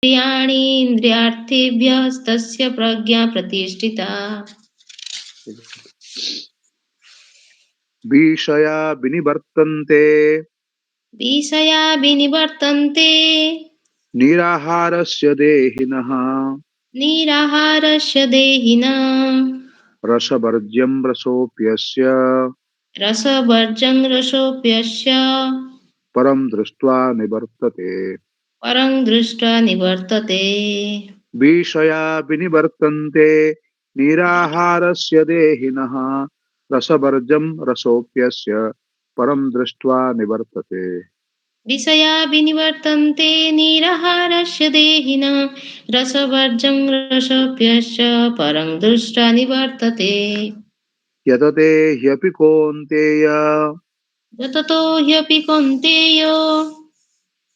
इंद्रियाणि इंद्रियार्थेभ्यस्तस्य प्रज्ञा प्रतिष्ठिता। विषया विनिवर्तन्ते विषया विनिवर्तन्ते निराहारस्य देहिनः निराहारस्य देहिनां रसवर्ज्यं रसोऽप्यस्य रसवर्जं रसोऽप्यस्य परं दृष्ट्वा निवर्तते। परं दृष्ट्वा निवर्तते। विषया विनिवर्तन्ते निराहारस्य देहिनः रसवर्जं रसोऽप्यस्य परं दृष्ट्वा निवर्तते। विषया विनिवर्तन्ते निराहारस्य देहिनः रसवर्जं रसोऽप्यस्य परं दृष्ट्वा निवर्तते। यतते ह्यपि कौन्तेय यततो ह्यपि कौन्तेय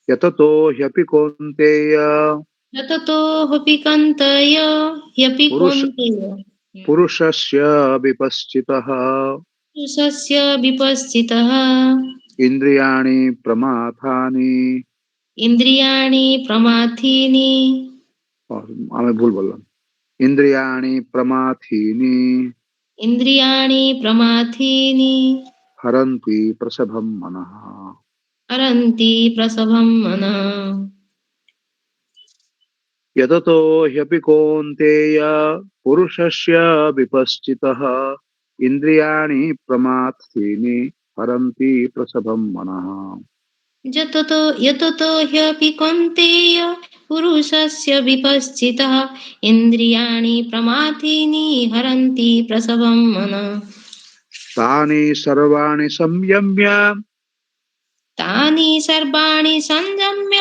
यततो ह्यपि कौन्तेय यततो ह्यपि कौन्तेय ह्यपि पुरुष कौन्तेय पुरुषस्य विपश्चितः पुरुषस्य विपश्चितः इन्द्रियाणि प्रमाथानि इन्द्रियाणि प्रमाथीनि আমি ভুল বললাম ইন্দ্রিয়াণি প্রমাথিনি इन्द्रियाणि प्रमाथीनि हरन्ति प्रसभं मनः हरन्ति प्रसभं मनः। यततो ह्यपि कौन्तेय पुरुषस्य विपश्चितः इन्द्रियाणि प्रमाथीनि हरन्ति प्रसभं मनः यततो ह्यपि कौन्तेय पुरुषस्य विपश्चितः इन्द्रियाणि प्रमाथीनि हरन्ति प्रसभं मनः। तानि सर्वाणि संयम्य तानि सर्वाणि संयम्य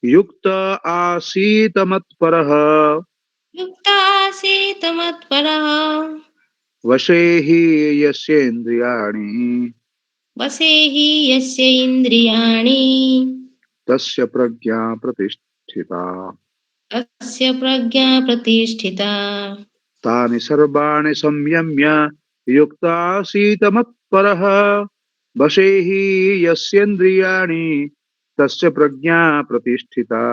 युक्त आसीत मत्परः युक्तासीत् मत्परः वशे हि यस्येन्द्रियाणि वशे हि यस्य इन्द्रियाणि तस्य प्रज्ञा प्रतिष्ठिता तस्य प्रज्ञा प्रतिष्ठिता। तानि सर्वाणि संयम्य युक्तासीत मत्परः वशे हि यस्येन्द्रियाणि तस्य प्रज्ञा प्रतिष्ठिता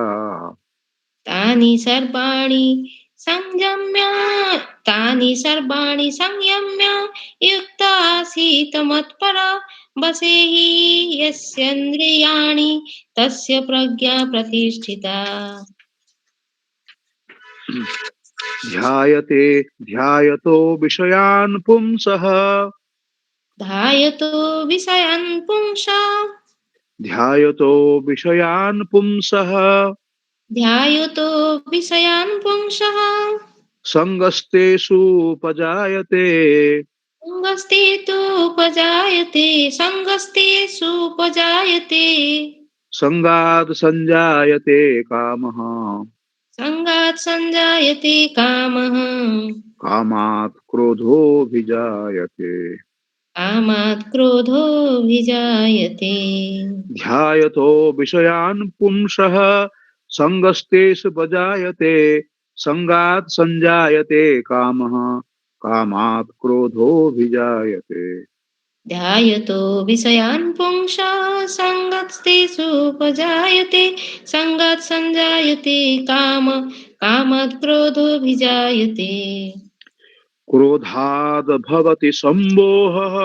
संयम्य तानि सर्वाणि संयम्य युक्त आसीत् मत्परा वशे हि यस्येन्द्रियाणि तस्य प्रज्ञा प्रतिष्ठिता। ध्यायतो विषयान् पुंसः ध्यायतो विषयान् पुंसः ध्यायतो विषयान् पुंसः ध्यायतो विषयान् पुंसः संगस्तेषुपजायते संगस्तेषुपजायते संगात् संजायते कामः संगात् संजायते कामः कामात् क्रोधोऽभिजायते कामात् क्रोधोऽभिजायते। ध्यायतो विषयान् पुंसः संगस्तेषुपजायते संगात् संजायते कामः कामात् क्रोधोऽभिजायते ध्यायतो विषयान् पुंसः संगस्तेषुपजायते संगात् संजायते कामात् क्रोधोऽभिजायते। क्रोधाद् भवति सम्मोहः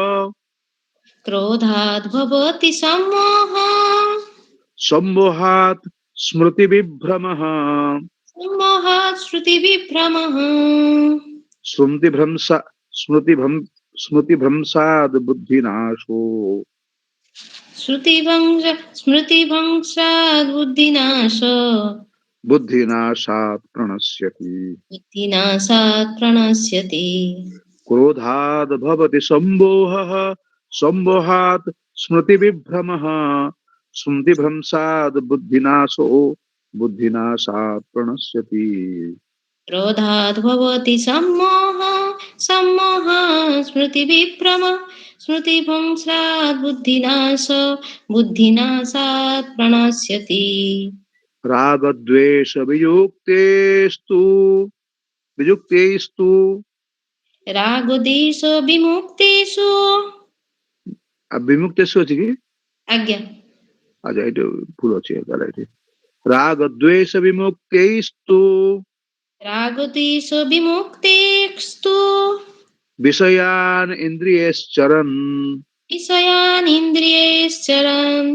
क्रोधात् भवति सम्मोहः सम्मोहात् स्मृतिविभ्रमः सम्मोहात् श्रुतिविभ्रमः स्मृतिभ्रंश स्मृतिभ्रम स्मृतिभ्रंशाद् बुद्धिनाशो श्रुतिभंश स्मृतिभंशात् बुद्धिनाश बुद्धिनाशात् प्रणश्यति बुद्धिनाशात् प्रणश्यति। क्रोधाद् भवति सम्मोहः सम्मोहात् स्मृतिविभ्रमः स्मृतिभ्रंशाद् बुद्धिनाशो बुद्धिनाशात् प्रणश्यति क्रोधात् भवति सम्मोहः सम्मोहात् स्मृतिविभ्रम स्मृतिभंशात् बुद्धिनाशात् प्रणश्यति। रागद्वेषवियुक्तेस्तु वियुक्तेस्तु रागद्वेष विमुक्तेषु विमुक्तेषु ଅଛି କି आज्ञा ଆଚ୍ଛା ଏଇଠି ଭୁଲ ଅଛି ତାହେଲେ ଏଠି रागद्वेष विमुक्तैस्तु रागद्वेषविमुक्तेस्तु विषयान् इन्द्रियैश्चरन् विषयानिन्द्रियैश्चरन्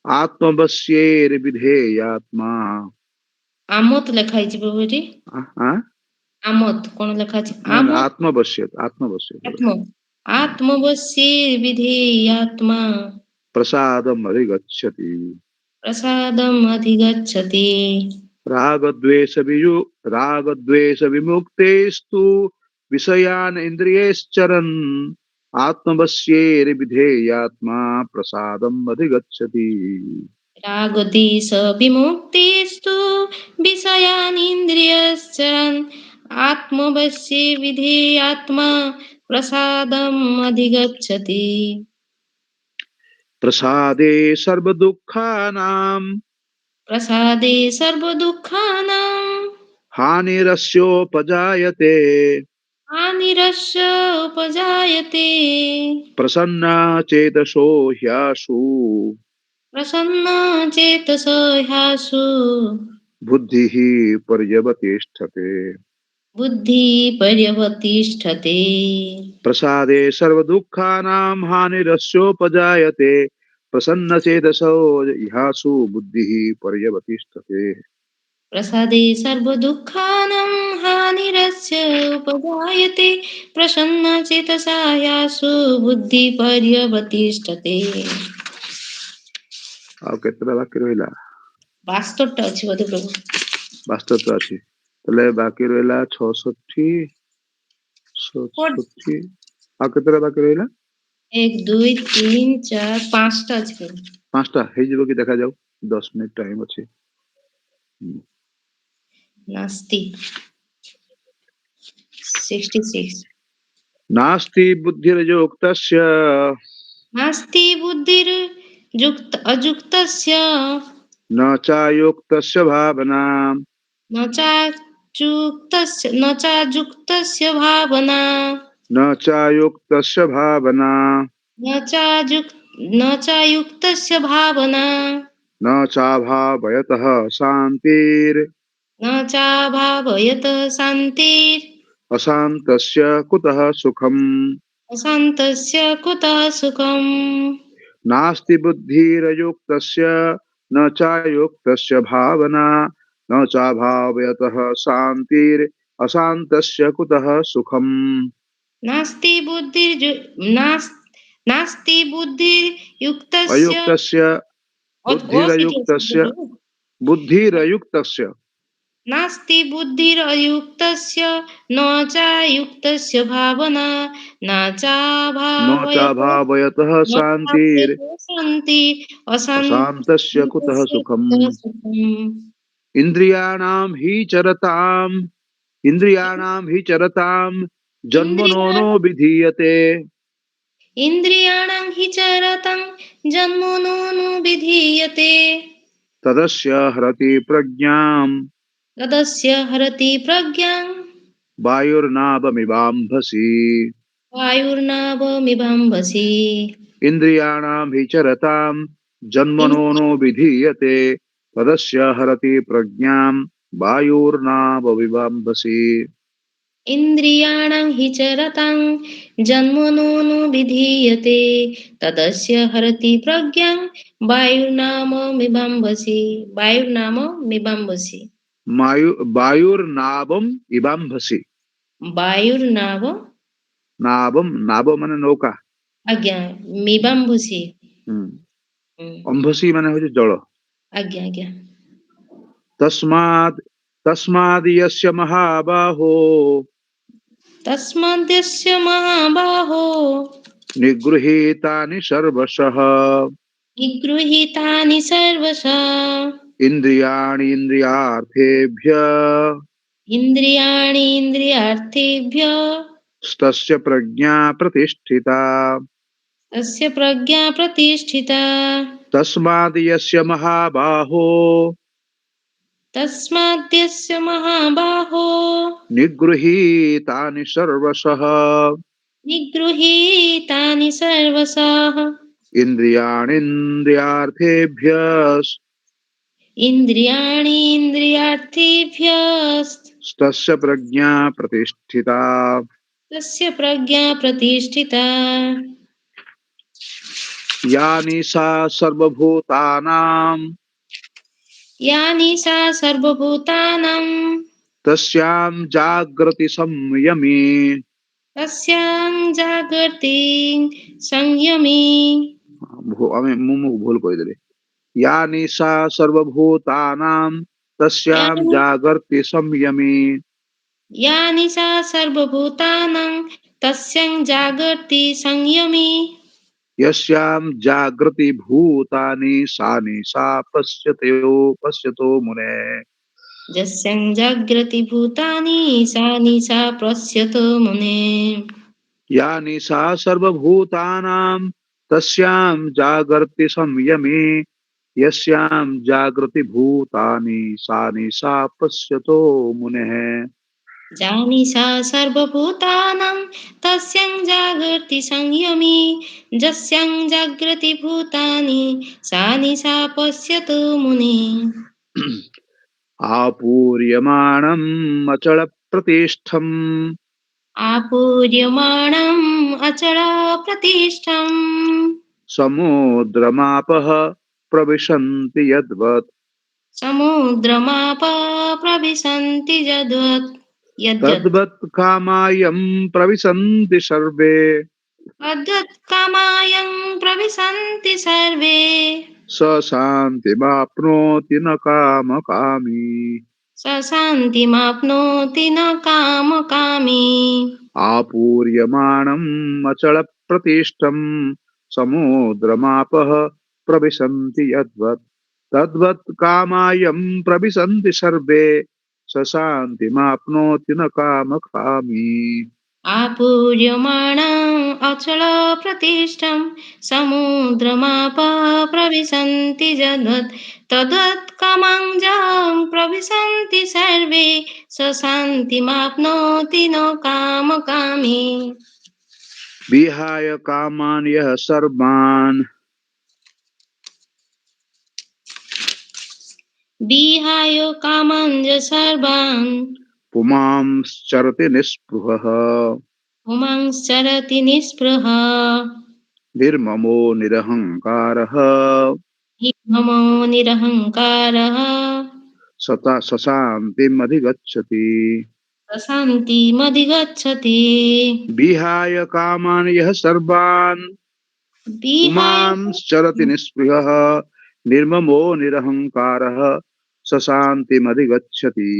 आत्मवश्यैर्विधेयात्मा। ଆମୋଦ ଲେଖା ହେଇଛି ପ୍ରଭୁ ଏଠି। हाँ? ଆମୋଦ କଣ ଲେଖା ଅଛି? ना ना, ଆମୋଦ आत्मवश्य आत्म आत्मवश्यैर्विधेयात्मा प्रसादम् अधिगच्छति। प्रसादम् अधिगच्छति। रागद्वेष विमुक्तेस्तु विषयान् इन्द्रियैश्चरन् आत्मवश्यैर्विधेयात्मा प्रसादम् अधिगच्छति। रागद्वेषविमुक्तेस्तु विषयानिन्द्रियश्चरन् आत्मवश्ये विधेयात्मा प्रसादम् अधिगच्छति। प्रसादे सर्वदुःखानां प्रसादे सर्वदुःखानां हानिरस्योपजायते हानिरस्य उपजायते। प्रसन्नचेतसो ह्याशु प्रसन्नचेतसो ह्याशु बुद्धिः पर्यवतिष्ठते। बुद्धिपर्यवतिष्ठते। प्रसादे सर्वदुःखानां हानिरस्योपजायते प्रसन्नचेतसो ह्याशु बुद्धिः पर्यवतिष्ठते। प्रसादे सर्वदुःखानां हानिरस्य उपजायते प्रसन्नचेतसा ह्याशु बुद्धिपर्यवतिष्ठते। ଆଉ କେତେଟା ବାକି ରହିଲା? 72ଟା ଅଛି ବୋଧେ ପ୍ରଭୁ। 72ଟା ଅଛି। ତାହେଲେ ବାକି ରହିଲା 66 67 ଆଉ କେତେଟା ବାକି ରହିଲା? 1 2 3 4 5ଟା ଅଛି ପ୍ରଭୁ। 5ଟା ହେଇଯିବ କି ଦେଖାଯାଉ। 10 ମିନିଟ ଟାଇମ ଅଛି। नास्ति 66 नास्ति बुद्धिर्युक्तस्य नास्ति बुद्धिर्युक्त अयुक्तस्य न चायुक्तस्य भावना न चायुक्तस्य भावना न चायुक्तस्य भावना न चायुक्तस्य भावना न चाभावयतः शान्तिर् न चाभावयतः शान्तिर् अशान्तस्य कुतः सुखम्। अशान्तस्य कुतः सुखम्। नास्ति बुद्धिर्युक्तस्य न चायुक्तस्य भावना न चाभावयतः शान्तिर् अशान्तस्य कुतः सुखम्। नास्ति बुद्धिर्युक्तस्य अयुक्तस्य बुद्धिरयुक्तस्य नास्ति बुद्धिरयुक्तस्य न चायुक्तस्य भावना न न चाभावयतः चाभावयतः शान्तिर् शान्ति अशान्तस्य कुतः अशान्तस्य सुखम्। कुतः सुखम्। इन्द्रियाणां हि चरतां जन्मनो नो इन्द्रियाणां विधीयते इन्द्रियाणां हि चरतं जन्मनो नु विधीयते तदस्य हरति प्रज्ञां तदस्य हरति प्रज्ञां वायुर्नावमिवाम्भसि। वायुर्नावमिवाम्भसि। इन्द्रियाणां हि चरतां जन्मनो नो विधीयते तदस्य हरति प्रज्ञां वायुर्नावमिवाम्भसि। इन्द्रियाणां हि चरतां जन्मनो नु विधीयते तदस्य हरति प्रज्ञां वायुर्नावमिवाम्भसि। वायुर्नावमिवाम्भसि। वायुर्नावम् इवाम्भसि। वायुर्नाव नाव माने नौका। आज्ञा मिवाम्भसि। अम्भसि माने होछि जल। आज्ञा आज्ञा तस्माद् यस्य महाबाहो तस्माद्यस्य महाबाहो निगृहीतानि सर्वशः निगृहीतानि सर्वशः इन्द्रियाणि इन्द्रियार्थेभ्यः इन्द्रियाणि इन्द्रियार्थेभ्यः तस्य प्रज्ञा प्रतिष्ठिता। तस्य प्रज्ञा प्रतिष्ठिता। तस्माद् यस्य महाबाहो तस्माद्यस्य महाबाहो निगृहीतानि सर्वशः निगृहीतानि सर्वशः इन्द्रियाणीन्द्रियार्थेभ्यः इन्द्रियाणि तस्य प्रज्ञा प्रतिष्ठिता तस्य प्रज्ञा प्रतिष्ठिता या निशा सर्वभूतानां यानि सा सर्वभूतानां तस्यां जागृति संयमी तस्यां जागर्ति संयमी मुमु भूल कहीदेली या निशा सर्वभूतानां तस्यां यानि जागर्ति संयमी यानि सा सर्वभूतानां तस्यां जागर्ति संयमी यस्यां जागृति भूतानि सा निशा पश्यतो मुने यस्यां जागृति भूतानि सा निशा पश्यतो मुने या निशा सर्वभूतानां तस्यां जागर्ति संयमी यस्यां जागृति भूतानि सा निशा पश्यतो मुनेः जानि सा सर्वभूतानां तस्यां जागर्ति संयमी यस्यां जागृति भूतानि सा निशा पश्यतो मुने आपूर्यमाणम् अचलप्रतिष्ठम् आपूर्यमाणम् अचलप्रतिष्ठम् समुद्रमापः प्रविशन्ति यद्वत् समुद्रमापः प्रविशन्ति यद्वत् तद्वत् कामायं प्रविशन्ति सर्वे तद्वत्कामायं प्रविशन्ति सर्वे स शान्तिमाप्नोति न कामकामी स शान्तिमाप्नोति न कामकामी आपूर्यमाणम् अचलप्रतिष्ठम् समुद्रमापः प्रविशन्ति यद्वत् तद्वत् कामायं प्रविशन्ति सर्वे स शान्तिमाप्नोति न कामकामी आपूर्यमाणम् अचलप्रतिष्ठं समुद्रमापः प्रविशन्ति यद्वत् तद्वत्कामां प्रविशन्ति सर्वे स शान्तिमाप्नोति न कामकामी विहाय कामान् यः सर्वान् विहाय कामान् सर्वान् पुमांश्चरति निःस्पृहः पुमांश्चरति निःस्पृहः निर्ममो निरहङ्कारः निर्ममो निरहङ्कारः सशान्तिम् अधिगच्छति शान्तिमधिगच्छति विहाय कामान् यः सर्वान् विहाय पुमांश्चरति निःस्पृहः निर्ममो निरहङ्कारः सशान्तिमधिगच्छति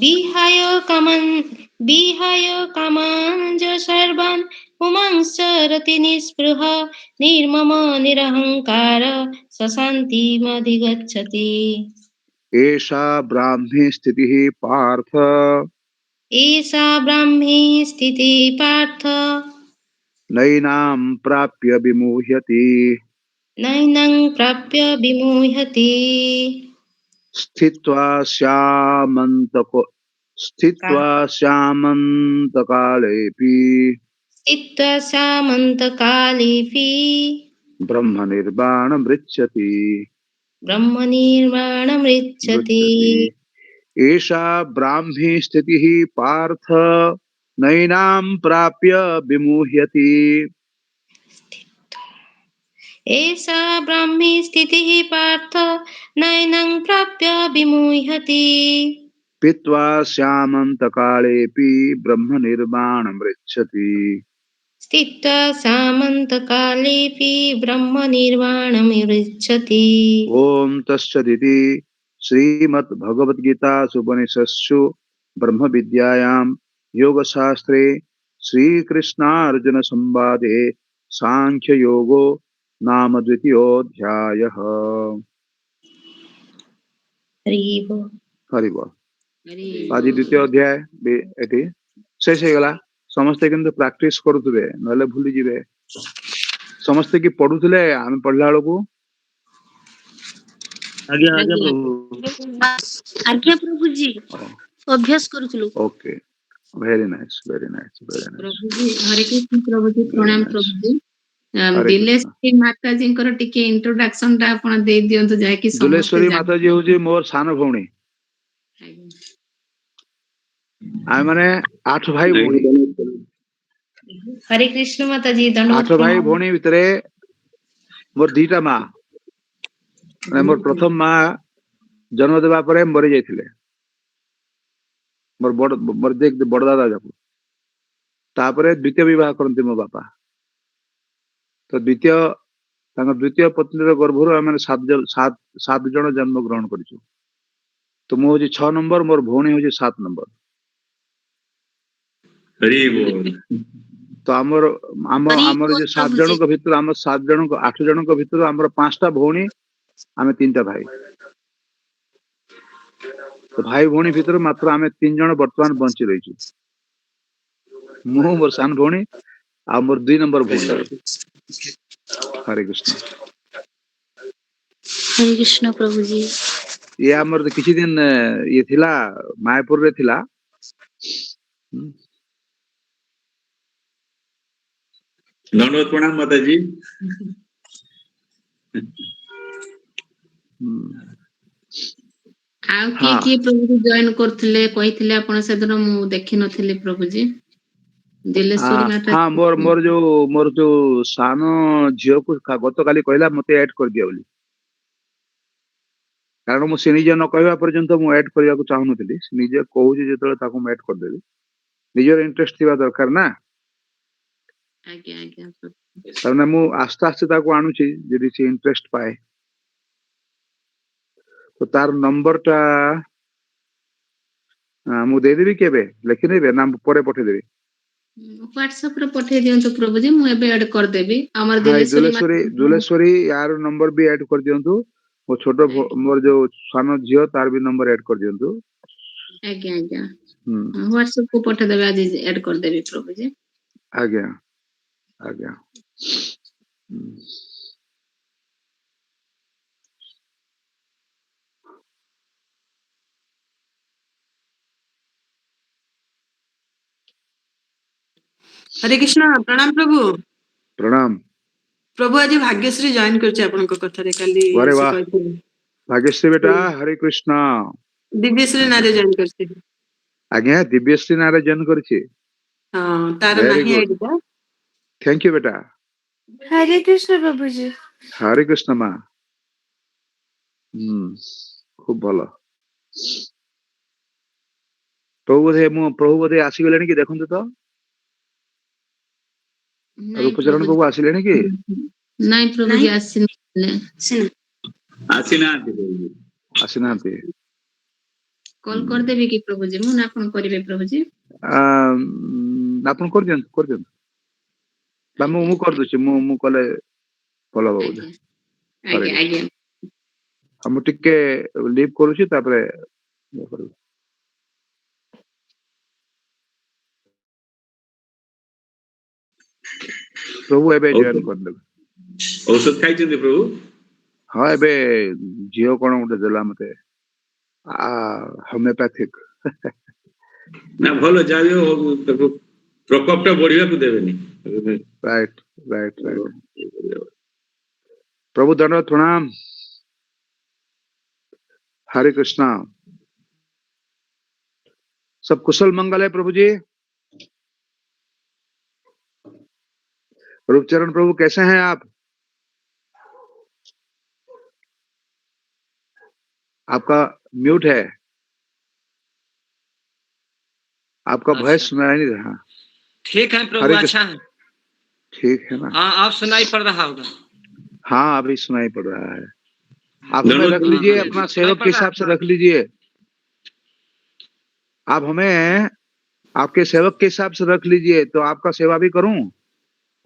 विहाय कामान् सर्वान् पुमांश्चरति निःस्पृहः निर्ममो निरहङ्कारः स शान्तिमधिगच्छति एषा ब्राह्मी स्थितिः पार्थ एषा ब्राह्मी स्थितिः पार्थ नैनां प्राप्य विमुह्यति नैनं प्राप्य विमुह्यति स्थित्वा स्यामन्तकालेऽपि स्थित्वा सामन्तकालेऽपि ब्रह्मनिर्वाणमृच्छति ब्रह्मनिर्वाणमृच्छति एषा ब्राह्मी स्थितिः पार्थ नैनां प्राप्य विमुह्यति एषा ब्राह्मी स्थितिः पार्थ नैनं प्राप्य विमुह्यति पीत्वा श्यामन्तकालेऽपि ब्रह्मनिर्वाणमृच्छति स्थित्वा सामन्तकालेऽपि ब्रह्मनिर्वाणमृच्छति ॐ तत्सदिति श्रीमद्भगवद्गीतासूपनिषत्सु ब्रह्मविद्यायां योगशास्त्रे श्रीकृष्णार्जुनसंवादे सांख्ययोगो नाम द्वितीयोऽध्यायः। हरि बोल। आज द्वितीय अध्याय एटी शेष हो गला। समस्ते किंतु प्रैक्टिस करुथुबे नले भूली जिवे। समस्ते की पढुथले आमे पढला बेलकू आज्ञा प्रभु जी अभ्यास करूथलु। Okay very nice very nice very nice प्रभु जी हरे कृष्ण प्रभु जी प्रणाम प्रभु जी। हरे कृष्ण दिलेश्वरी माता जी टिके इंट्रोडक्शन टा आपण दे दियंतु जाय कि समस्त दुलेश्वरी माता जी हूँ मोर सान भौणी आम मैंने 8 भाई भौणी हरे कृष्ण माता जी 8 दंडवत भाई प्रणाम। भौणी भितर मोर 2टा माँ मोर प्रथम माँ जन्म देवा पर मरी जाइथिले मोर बड़ दादा जाक तापरे द्वितीय विवाह करते मो बापा तो द्वितीय पत्नी गर्भर आम 7 जन जन्म ग्रहण करूँ तो मु हूँ 6 नंबर मोर भौणी हूँ 7 नंबर हरि बोल तो आमर आमर जो 7 जन भीतर आम 7 जन 8 जन भीतर आमर 5टा भौणी आम 3टा भाई तो भाई भौणी भीतर मात्र आम 3 जन वर्तमान बंची रही मु मोर सान भौणी आ मोर 2 नंबर भौणी हरे कृष्ण हरे कृष्ण प्रभु जी ये आमर किसी दिन ये थिला मायापुर रे थिला दंडवत प्रणाम माता जी आउ की प्रभु जी जॉइन करथिले कहिथिले आपण सेदन मु देखि नथिले प्रभु जी दिलेश्वरी माता हाँ मोर जो सानो झील को गत काली कहला मते ऐड कर दिया बोली कारण मुझे निजे न कहवा पर्यंत मु ऐड करने को चाहू नथिली निजे कहूची जेतले ताको मैं ऐड कर देबी निजर इंटरेस्ट थिबा दरकार ना आज्ञा आज्ञा तारना मु आस्ते आस्ते ताको आनुची जदी से इंटरेस्ट पाए तो तार नंबर टा मु दे देबी केबे लिखि देबे नाम परे पठे देबी व्हाट्सएप रे पठे दियंतु प्रभु जी मु एबे ऐड कर देबी हमर हाँ दिलेश्वरी दुलेश्वरी यार नंबर भी ऐड कर दियंतु वो छोटो मोर जो सानो झियो तार भी नंबर ऐड कर दियंतु आज्ञा आज्ञा व्हाट्सएप को पठे देबे आज ऐड कर देबी प्रभु जी आज्ञा आज्ञा हरे कृष्ण प्रणाम प्रभु प्रणाम प्रभु आज भाग्यश्री जॉइन करछे आपनक कथारे काली अरे से वाह कहथिले भाग्यश्री बेटा हरे कृष्ण दिव्यश्री नारे जॉइन करछे आज्ञा दिव्यश्री नारे जन करछि हां तार वेरी नाही गुड आईडिया थैंक यू बेटा हरे कृष्ण प्रभु जी। हरे कृष्ण माँ खूब भलो प्रभु बोधे आसीगले कि देखु तो रूपचरण प्रभु आसिले कि नहीं प्रभु जी आसीने आसीना आसीना कॉल कर देबी कि प्रभु जी मु ना कोन करिवे प्रभु जी आपन कर दियन बा मु कर दछि मु कले भलो बाबू आज्ञा आज्ञा हम टिके लीव करूछि तापरे प्रभु एबे जॉइन कर देबे औषध खाइछन्ते प्रभु हाँ एबे जियो कोन उठे देला मते होमियोपैथिक ना भलो जाबियो तको प्रकोपटा बढ़िया को देबेनी राइट राइट प्रभु दंडवत प्रणाम हरे कृष्णा सब कुशल मंगल है प्रभु जी रूपचरण प्रभु कैसे हैं आप आपका म्यूट है आपका वॉइस सुनाई नहीं रहा ठीक है प्रभु अच्छा है ठीक है ना हाँ आप सुनाई पड़ रहा होगा हाँ अभी सुनाई पड़ रहा है आप हमें रख लीजिए अपना सेवक के हिसाब से रख लीजिए आप हमें आपके सेवक के हिसाब से रख लीजिए तो आपका सेवा भी करूं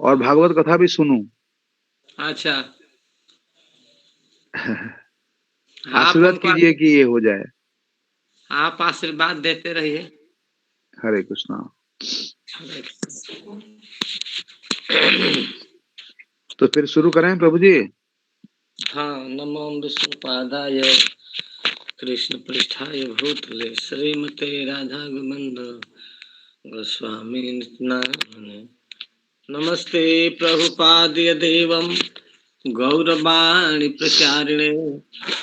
और भागवत कथा भी सुनूं अच्छा आशीर्वाद कीजिए कि ये हो जाए आप आशीर्वाद देते रहिए हरे कृष्णा तो फिर शुरू करें प्रभु जी हाँ नमो विष्णुपादाय कृष्ण पृष्ठाय भूतले श्रीमते राधा गोविंद गोस्वामी नित्यानंद नमस्ते प्रभुपाद्य देवम गौरवाणी प्रचारिणे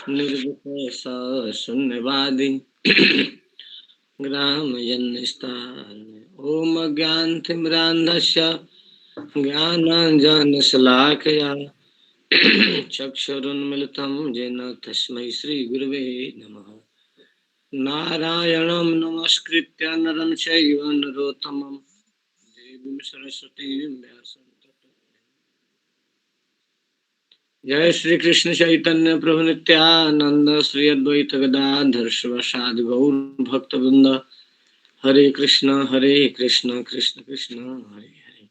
निर्विशेष शून्यवादी ग्राम ओम ज्ञानतिमिरान्धस्य ज्ञानाञ्जनशलाकया चक्षुरुन्मिलितं येन तस्मै श्रीगुरवे नमः। नारायणं नमस्कृत्य नरं चैव नरोत्तमं देवीं सरस्वतीं व्यासं ततो जय श्री कृष्ण चैतन्य प्रभु नित्यानंद श्री अद्वैत गदाधर शिवासादि गौर भक्तवृंद हरे कृष्ण कृष्ण कृष्ण हरे हरे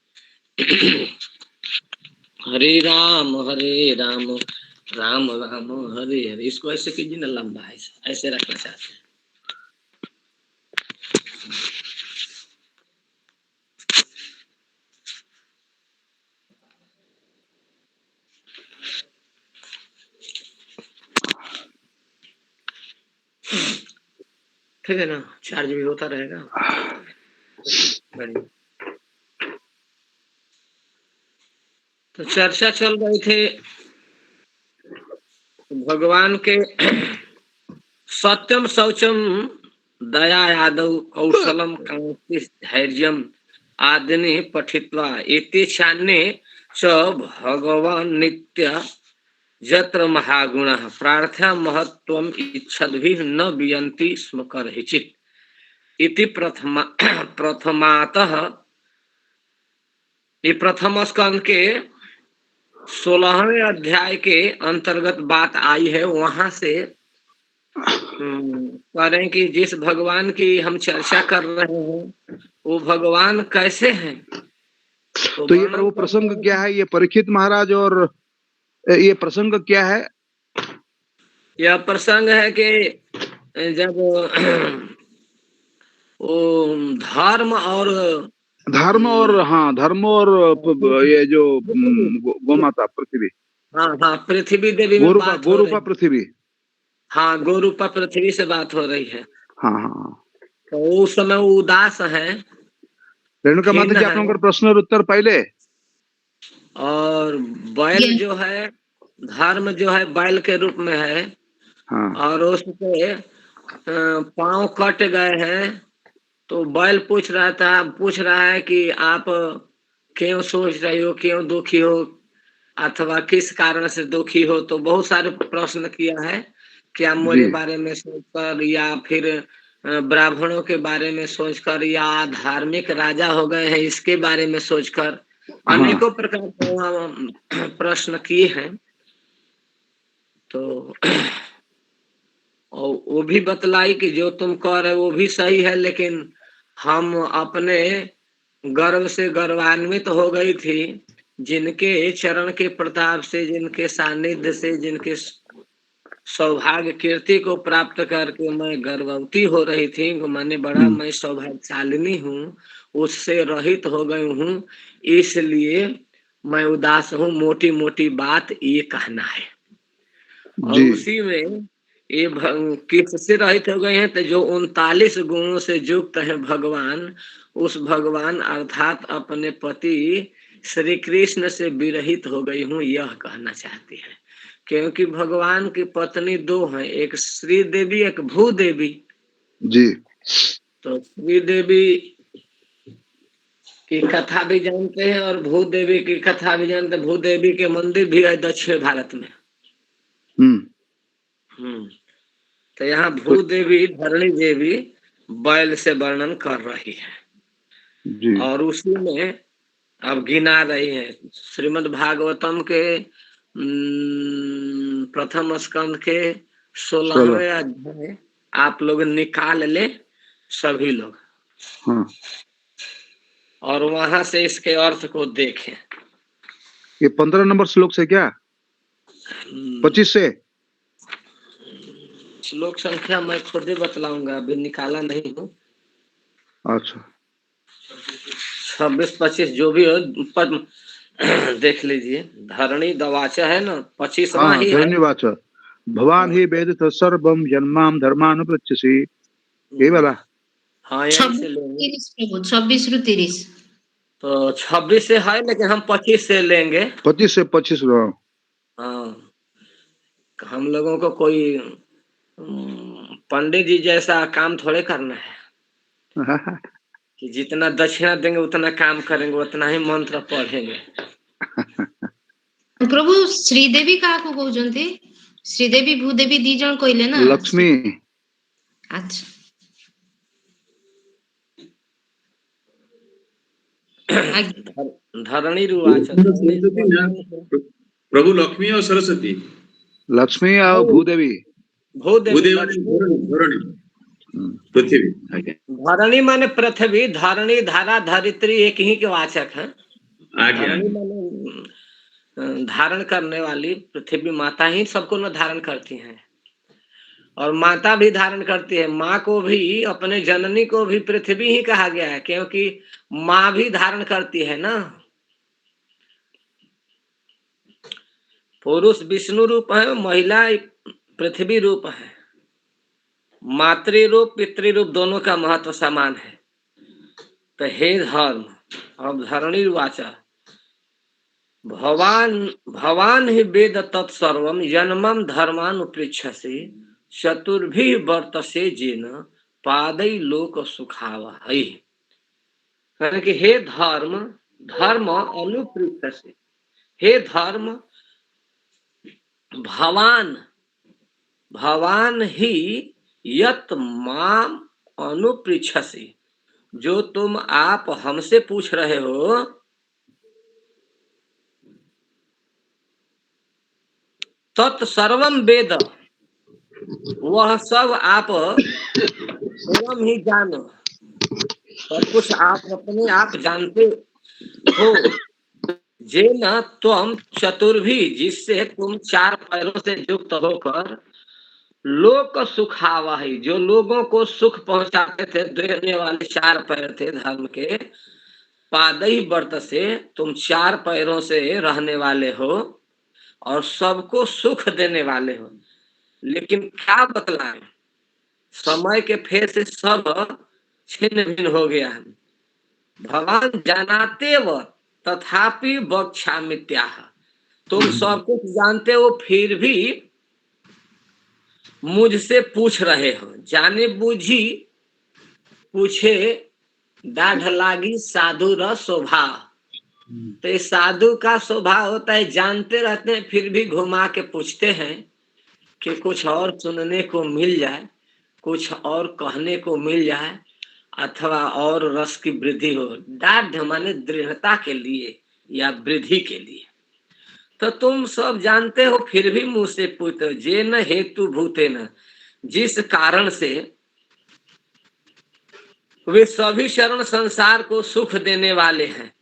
हरे राम राम राम हरे हरे। इसको ऐसे कीजिए ना, लंबा ऐसे रखना चाहते हैं। ठीक है ना, चार्ज भी होता रहेगा। तो चर्चा चल रही थी भगवान के सत्यम शौचम दया यादव कौशलम कांति धैर्यम आदिनि पठित्वा इति छान्ये च भगवान नित्य यत्र महागुणः प्रार्थना महत्वम इच्छद्भिः न वियन्ति स्म करहिचित् इति प्रथमातः ये प्रथम स्कंद के 16वें अध्याय के अंतर्गत बात आई है। वहां से कह रहे हैं कि जिस भगवान की हम चर्चा कर रहे हैं वो भगवान कैसे हैं। तो ये प्रभु प्रसंग क्या है? ये परीक्षित महाराज और ये प्रसंग क्या है? यह प्रसंग है कि जब वो धर्म और हाँ धर्म और ये जो गोमाता पृथ्वी, हाँ पृथ्वी देवी गोरूपा पृथ्वी, हाँ गोरूपा पृथ्वी से बात हो रही है। हाँ तो उस समय वो उदास है। रेणुका माता जी आपका प्रश्न और उत्तर पहले। और बैल जो है, धर्म जो है बैल के रूप में है। हाँ। और उसके पांव कट गए हैं तो बैल पूछ रहा है कि आप क्यों सोच रही हो, क्यों दुखी हो, अथवा किस कारण से दुखी हो। तो बहुत सारे प्रश्न किया है, क्या मेरे बारे में सोचकर, या फिर ब्राह्मणों के बारे में सोचकर, या धार्मिक राजा हो गए हैं इसके बारे में सोचकर अनेकों प्रकार के प्रश्न किए हैं। तो और वो भी बतलाई कि जो तुम कह रहे वो भी सही है, लेकिन हम अपने गर्व से गर्वान्वित हो गई थी। जिनके चरण के प्रताप से, जिनके सानिध्य से, जिनके सौभाग्य कीर्ति को प्राप्त करके मैं गर्भवती हो रही थी। मैंने बड़ा मैं सौभाग्यशालिनी हूँ, उससे रहित हो गई हूँ, इसलिए मैं उदास हूँ। मोटी मोटी बात ये कहना है। और उसी में ये किससे रहित हो गए हैं? तो जो 39 गुणों से युक्त है भगवान, उस भगवान अर्थात अपने पति श्री कृष्ण से विरहित हो गई हूँ, यह कहना चाहती है। क्योंकि भगवान की पत्नी 2 हैं, एक श्री देवी, एक भूदेवी जी। तो श्री देवी की कथा भी जानते हैं और भूदेवी की कथा भी जानते हैं। भूदेवी के मंदिर भी है दक्षिण भारत में। तो यहाँ भूदेवी धरणी देवी बैल से वर्णन कर रही है जी। और उसी में अब गिना रही है। श्रीमद् भागवतम के प्रथम स्कंद के 16वें अध्याय आप लोग निकाल ले सभी लोग। और वहां से इसके अर्थ को देखें। ये 15 नंबर श्लोक से क्या 25 से श्लोक संख्या मैं खुद ही बतलाऊंगा, अभी निकाला नहीं हूँ। अच्छा 26-25 जो भी हो देख लीजिए। धरणी दवाचा है ना 25वां ही है। धन्यवाद। भवान ही वेद सर्वम जन्माम धर्मानुपृच्छसि, ये वाला। हाँ 26 ରୁ 30। तो 26 से है, लेकिन हम 25 से लेंगे। 25 से 25 हाँ, हम लोगों को कोई पंडित जी जैसा काम थोड़े करना है कि जितना दक्षिणा देंगे उतना काम करेंगे, उतना ही मंत्र पढ़ेंगे। प्रभु श्रीदेवी क्या को कहते? श्रीदेवी भूदेवी दी जन कहले ना? लक्ष्मी। अच्छा, धरणी रुआच। सरस्वती ना, प्रभु लक्ष्मी और सरस्वती। लक्ष्मी और भूदेवी। भूदेवी धरणी पृथ्वी। धरणी माने पृथ्वी, धरणी धारा धरित्री एक ही के वाचक है। धरणी माने धारण करने वाली, पृथ्वी माता ही सबको न धारण करती है, और माता भी धारण करती है। माँ को भी, अपने जननी को भी पृथ्वी ही कहा गया है, क्योंकि माँ भी धारण करती है ना। पुरुष विष्णु रूप है, महिला पृथ्वी रूप है। मातृ रूप पितृ रूप दोनों का महत्व समान है। तो हे धर्म, अब धरणी वाचा भवान ही वेद तत्सर्वम जन्मम धर्मानुपृच्छसि चतुर्भि वर्तसे जेन पादै लोक सुखावहै। कहने कि हे धर्म, धर्म अनुपृच्छसि, हे धर्म भवान ही यत माम अनुपृच्छसि, जो तुम आप हमसे पूछ रहे हो, तत्सर्वम वेद, वह सब आप स्वयं ही जानो। सब कुछ आप अपने आप जानते हो। जे न तुम चतुर्भी, जिससे तुम 4 पैरों से युक्त होकर लोक सुखावही, जो लोगों को सुख पहुंचाते थे, देने वाले 4 पैर थे धर्म के। पादई वर्त से, तुम 4 पैरों से रहने वाले हो और सबको सुख देने वाले हो। लेकिन क्या बतलाएं, समय के फेर से सब छिन्न भिन्न हो गया है। भगवान जानाते व तथापि वक्षामित्याह, तुम सब कुछ जानते हो फिर भी मुझसे पूछ रहे हो। जाने बूझी पूछे दाढ़ लागी साधु र स्वभाव। तो इस साधु का स्वभाव होता है, जानते रहते हैं फिर भी घुमा के पूछते हैं कि कुछ और सुनने को मिल जाए, कुछ और कहने को मिल जाए, अथवा और रस की वृद्धि हो। दाढ़ माने दृढ़ता के लिए या वृद्धि के लिए। तो तुम सब जानते हो फिर भी मुझसे पूछते हो। जे न हेतु भूते न, जिस कारण से वे सभी शरण संसार को सुख देने वाले हैं।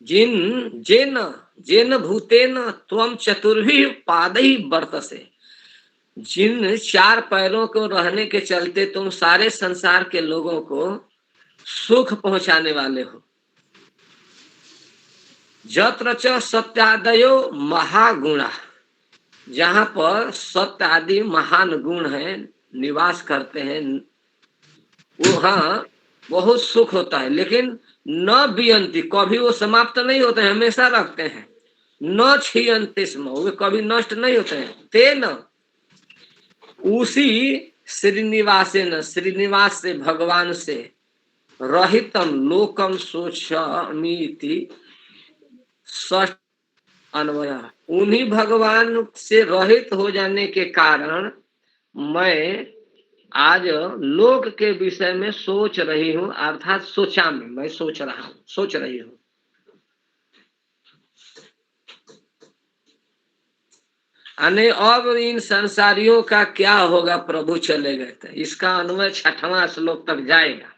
जेन भूतेन त्वम चतुर्भि पादहि वर्तसे, जिन 4 पैरों को रहने के चलते तुम सारे संसार के लोगों को सुख पहुंचाने वाले हो। जत्र च सत्यादयो महागुणा, जहां पर सत्य आदि महान गुण है निवास करते हैं, वहां बहुत सुख होता है। लेकिन न बियंती, कभी वो समाप्त नहीं होते हैं, हमेशा रखते हैं। न क्षीयंति स्म, वे कभी नष्ट नहीं होते हैं। तेन, उसी श्रीनिवासेन, श्रीनिवास से, भगवान से, रहितम लोकम सोचामीति षष्ठ अन्वय, उन्हीं भगवान से रहित हो जाने के कारण मैं आज लोक के विषय में सोच रही हूँ, अर्थात सोचा में, मैं सोच रहा हूँ, सोच रही हूँ। अने अब इन संसारियों का क्या होगा, प्रभु चले गए थे। इसका अन्वय 6वां श्लोक तक जाएगा।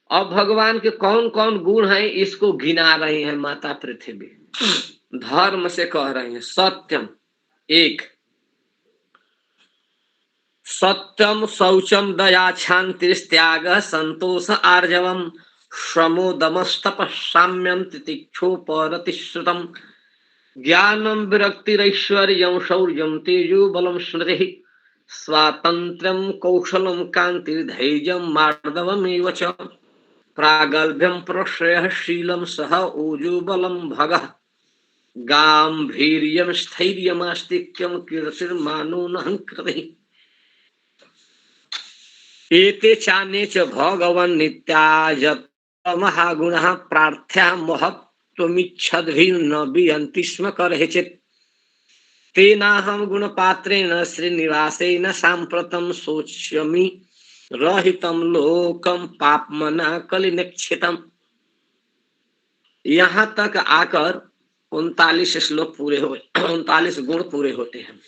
अब भगवान के कौन कौन गुण हैं इसको गिना रही है माता पृथ्वी। धर्म से कह रही है। सत्यम, एक, सत्यम शौचम दया क्षांतिस्त्याग संतोष आर्जवम श्रमो दमस्तप साम्यम तितिक्षोपरतिश्रुतम ज्ञानम विरक्तिरैश्वर्यं शौर्यं तेजो बलम स्मृति स्वातंत्र्यम कौशलम कांतिर्धैर्यं मार्दवमेव च। प्रागल्भ्यम प्रश्रय शीलम सह ऊजुबलम भगः गांभीर्यम स्थैर्यम आस्तिक्यम कीर्तिर्मानो न कृति एते चाने च भगवन् नित्याजत महागुणः प्रार्थ्या महत्त्वमिच्छद्भिर्न बियन्ति स्म करहिचित् तेनाहं गुणपात्रेण श्रीनिवासेन साम्प्रतं शोच्यमि रहितं लोकं पापमना कलिनिक्षितम्। यहाँ तक आकर 39 श्लोक पूरे हो 39 गुण पूरे होते हैं।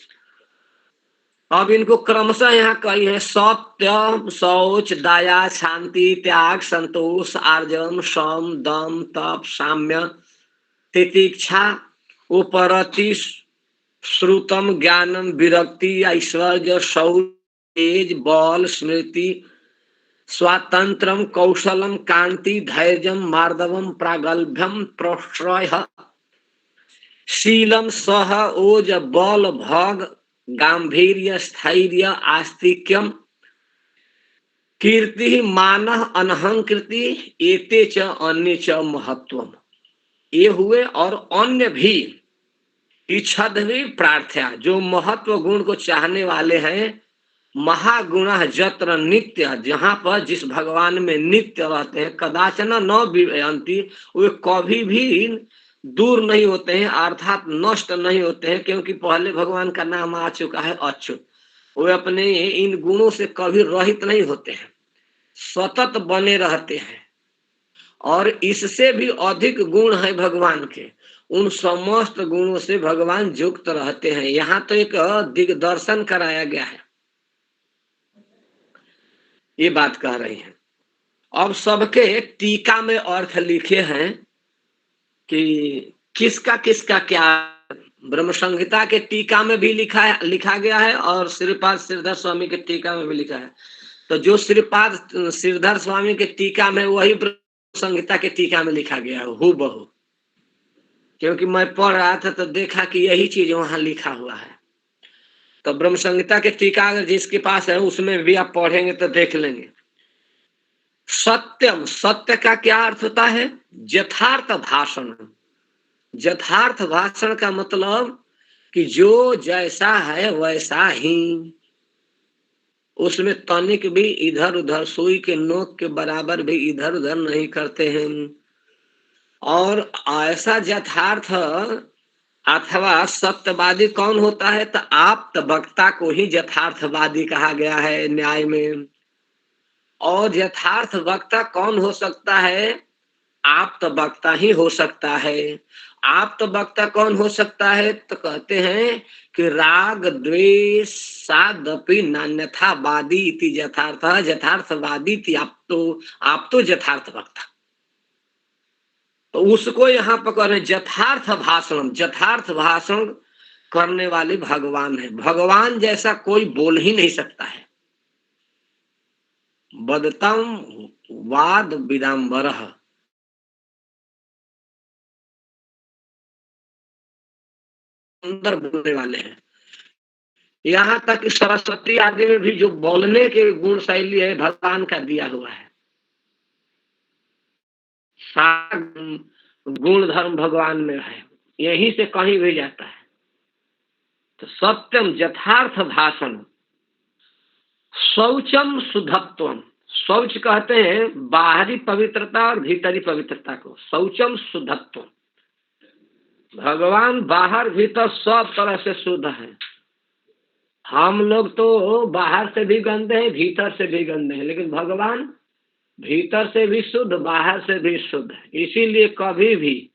अब इनको क्रमशः यहाँ कही है सत्य, शौच, दया, शांति, त्याग, संतोष, आर्जव, सम, दम, तप, साम्य, तितिक्षा, उपरति, श्रुतम, ज्ञानम, विरक्ति, ऐश्वर्य, शौच, तेज, बल, स्मृति, स्वातंत्रम, कौशलम, कांति, धैर्यम, मार्दवम, प्रागल्भ्यम, प्रश्रय, शीलम, सह, ओज, बल, भग, गांभीर्य, स्थैर्य, आस्तिक्यम, कीर्ति, मानः, अनहंकृति, एते च अन्य च महत्वम। ये हुए और अन्य भी इच्छद्भि प्रार्थ्या, जो महत्व गुण को चाहने वाले हैं। महागुण जत्र नित्य, जहां पर जिस भगवान में नित्य रहते हैं, कदाचन न वियंति, वे कभी भी दूर नहीं होते हैं, अर्थात नष्ट नहीं होते हैं, क्योंकि पहले भगवान का नाम आ चुका है अच्युत। वे अपने इन गुणों से कभी रहित नहीं होते हैं, सतत बने रहते हैं। और इससे भी अधिक गुण है भगवान के, उन समस्त गुणों से भगवान युक्त रहते हैं। यहाँ तो एक दिग्दर्शन कराया गया है, ये बात कह रही हैं। अब सबके टीका में अर्थ लिखे हैं कि किसका किसका क्या। ब्रह्म संहिता के टीका में भी लिखा गया है और श्रीपाद श्रीधर स्वामी के टीका में भी लिखा है। तो जो श्रीपाद श्रीधर स्वामी के टीका में वही ब्रह्म संहिता के टीका में लिखा गया है हूबहू, क्योंकि मैं पढ़ रहा था तो देखा कि यही चीज वहां लिखा हुआ है। तो ब्रह्म संहिता के टीका अगर जिसके पास है उसमें भी आप पढ़ेंगे तो देख लेंगे। सत्यम, सत्य का क्या अर्थ होता है? यथार्थ भाषण। यथार्थ भाषण का मतलब कि जो जैसा है वैसा ही, उसमें तनिक भी इधर उधर, सुई के नोक के बराबर भी इधर उधर नहीं करते हैं। और ऐसा यथार्थ अथवा सत्यवादी कौन होता है? तो आप्त वक्ता को ही यथार्थवादी कहा गया है न्याय में। और यथार्थ वक्ता कौन हो सकता है? आप्त वक्ता ही हो सकता है। आप्त वक्ता कौन हो सकता है? तो कहते हैं कि राग द्वेष सादपि नान्यथावादी इति यथार्थ यथार्थवादी इति आप्तो यथार्थ वक्ता। तो उसको यहाँ पकड़ रहे यथार्थ भाषण। यथार्थ भाषण करने वाले भगवान है। भगवान जैसा कोई बोल ही नहीं सकता है। वदतम वाद विदाम्बरः, अंदर बोलने वाले हैं। यहाँ तक कि सरस्वती आदि में भी जो बोलने के गुण शैली है भगवान का दिया हुआ है। सारा गुण धर्म भगवान में है, यहीं से कहीं भी जाता है। तो सत्यम यथार्थ भाषण, शौचम शुद्धत्वम। शौच कहते हैं बाहरी पवित्रता और भीतरी पवित्रता को। शौचम शुद्धत्वम, भगवान बाहर भीतर सब तरह से शुद्ध है। हम लोग तो बाहर से भी गंदे हैं, भीतर से भी गंदे हैं, लेकिन भगवान भीतर से भी शुद्ध, बाहर से भी शुद्ध है। इसीलिए कभी भी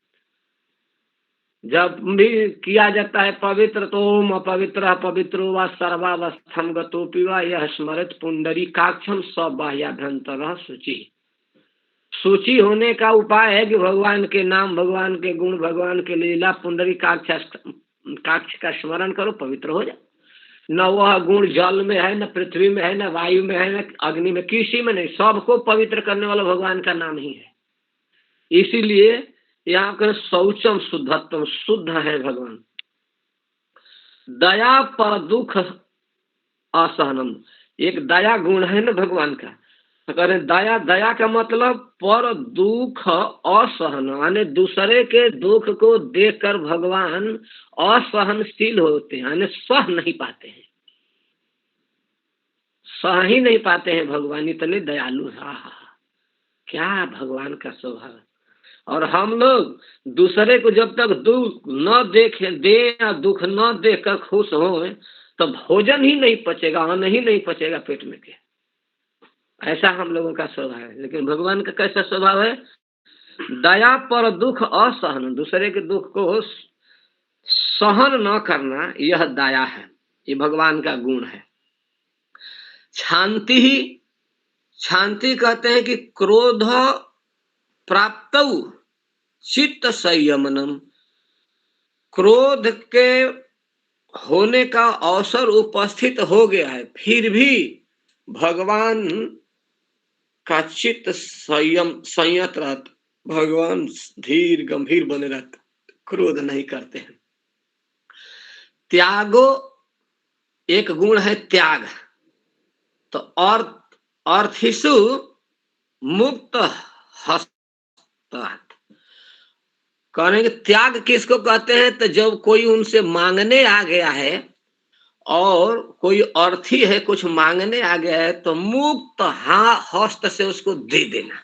जब भी किया जाता है पवित्र, तो ओम अपवित्र पवित्रो व सर्वावस्थम गतोपि वा यह स्मृत पुंडरीकाक्षम सबाह्याभ्यंतरः शुचि। सूची होने का उपाय है कि भगवान के नाम, भगवान के गुण, भगवान के लीला, पुंडरीकाक्ष का स्मरण करो, पवित्र हो जाए। न वह गुण जल में है, न पृथ्वी में है, न वायु में है, न अग्नि में, किसी में नहीं। सबको पवित्र करने वाला भगवान का नाम ही है। इसीलिए यहाँ पर शौचम शुद्धत्व, शुद्ध है भगवान। दया पर दुख असहनम, एक दया गुण है ना भगवान का। तो कह रहे दया, दया का मतलब पर दुख असहन, यानी दूसरे के दुख को देखकर भगवान असहनशील होते हैं, यानी सह नहीं पाते हैं, सह ही नहीं पाते हैं भगवान, इतने दयालु है। क्या भगवान का स्वभाव। और हम लोग दूसरे को जब तक दुख न देखे दे या दुख न देख कर खुश हो, तो भोजन ही नहीं पचेगा, अन्न ही नहीं पचेगा पेट में के। ऐसा हम लोगों का स्वभाव है। लेकिन भगवान का कैसा स्वभाव है? दया पर दुख असहन, दूसरे के दुख को सहन न करना, यह दया है, ये भगवान का गुण है। शांति ही, शांति कहते हैं कि क्रोध प्राप्त चित्त संयमनम, क्रोध के होने का अवसर उपस्थित हो गया है, फिर भी भगवान का चित्त संयत रहता, भगवान धीर गंभीर बने रहते, क्रोध नहीं करते हैं। त्यागो एक गुण है त्याग, तो अर्थिसु मुक्त हस्तात, कहने त्याग किसको कहते हैं? तो जब कोई उनसे मांगने आ गया है और कोई अर्थी है कुछ मांगने आ गया है, तो मुक्त हस्त से उसको दे देना,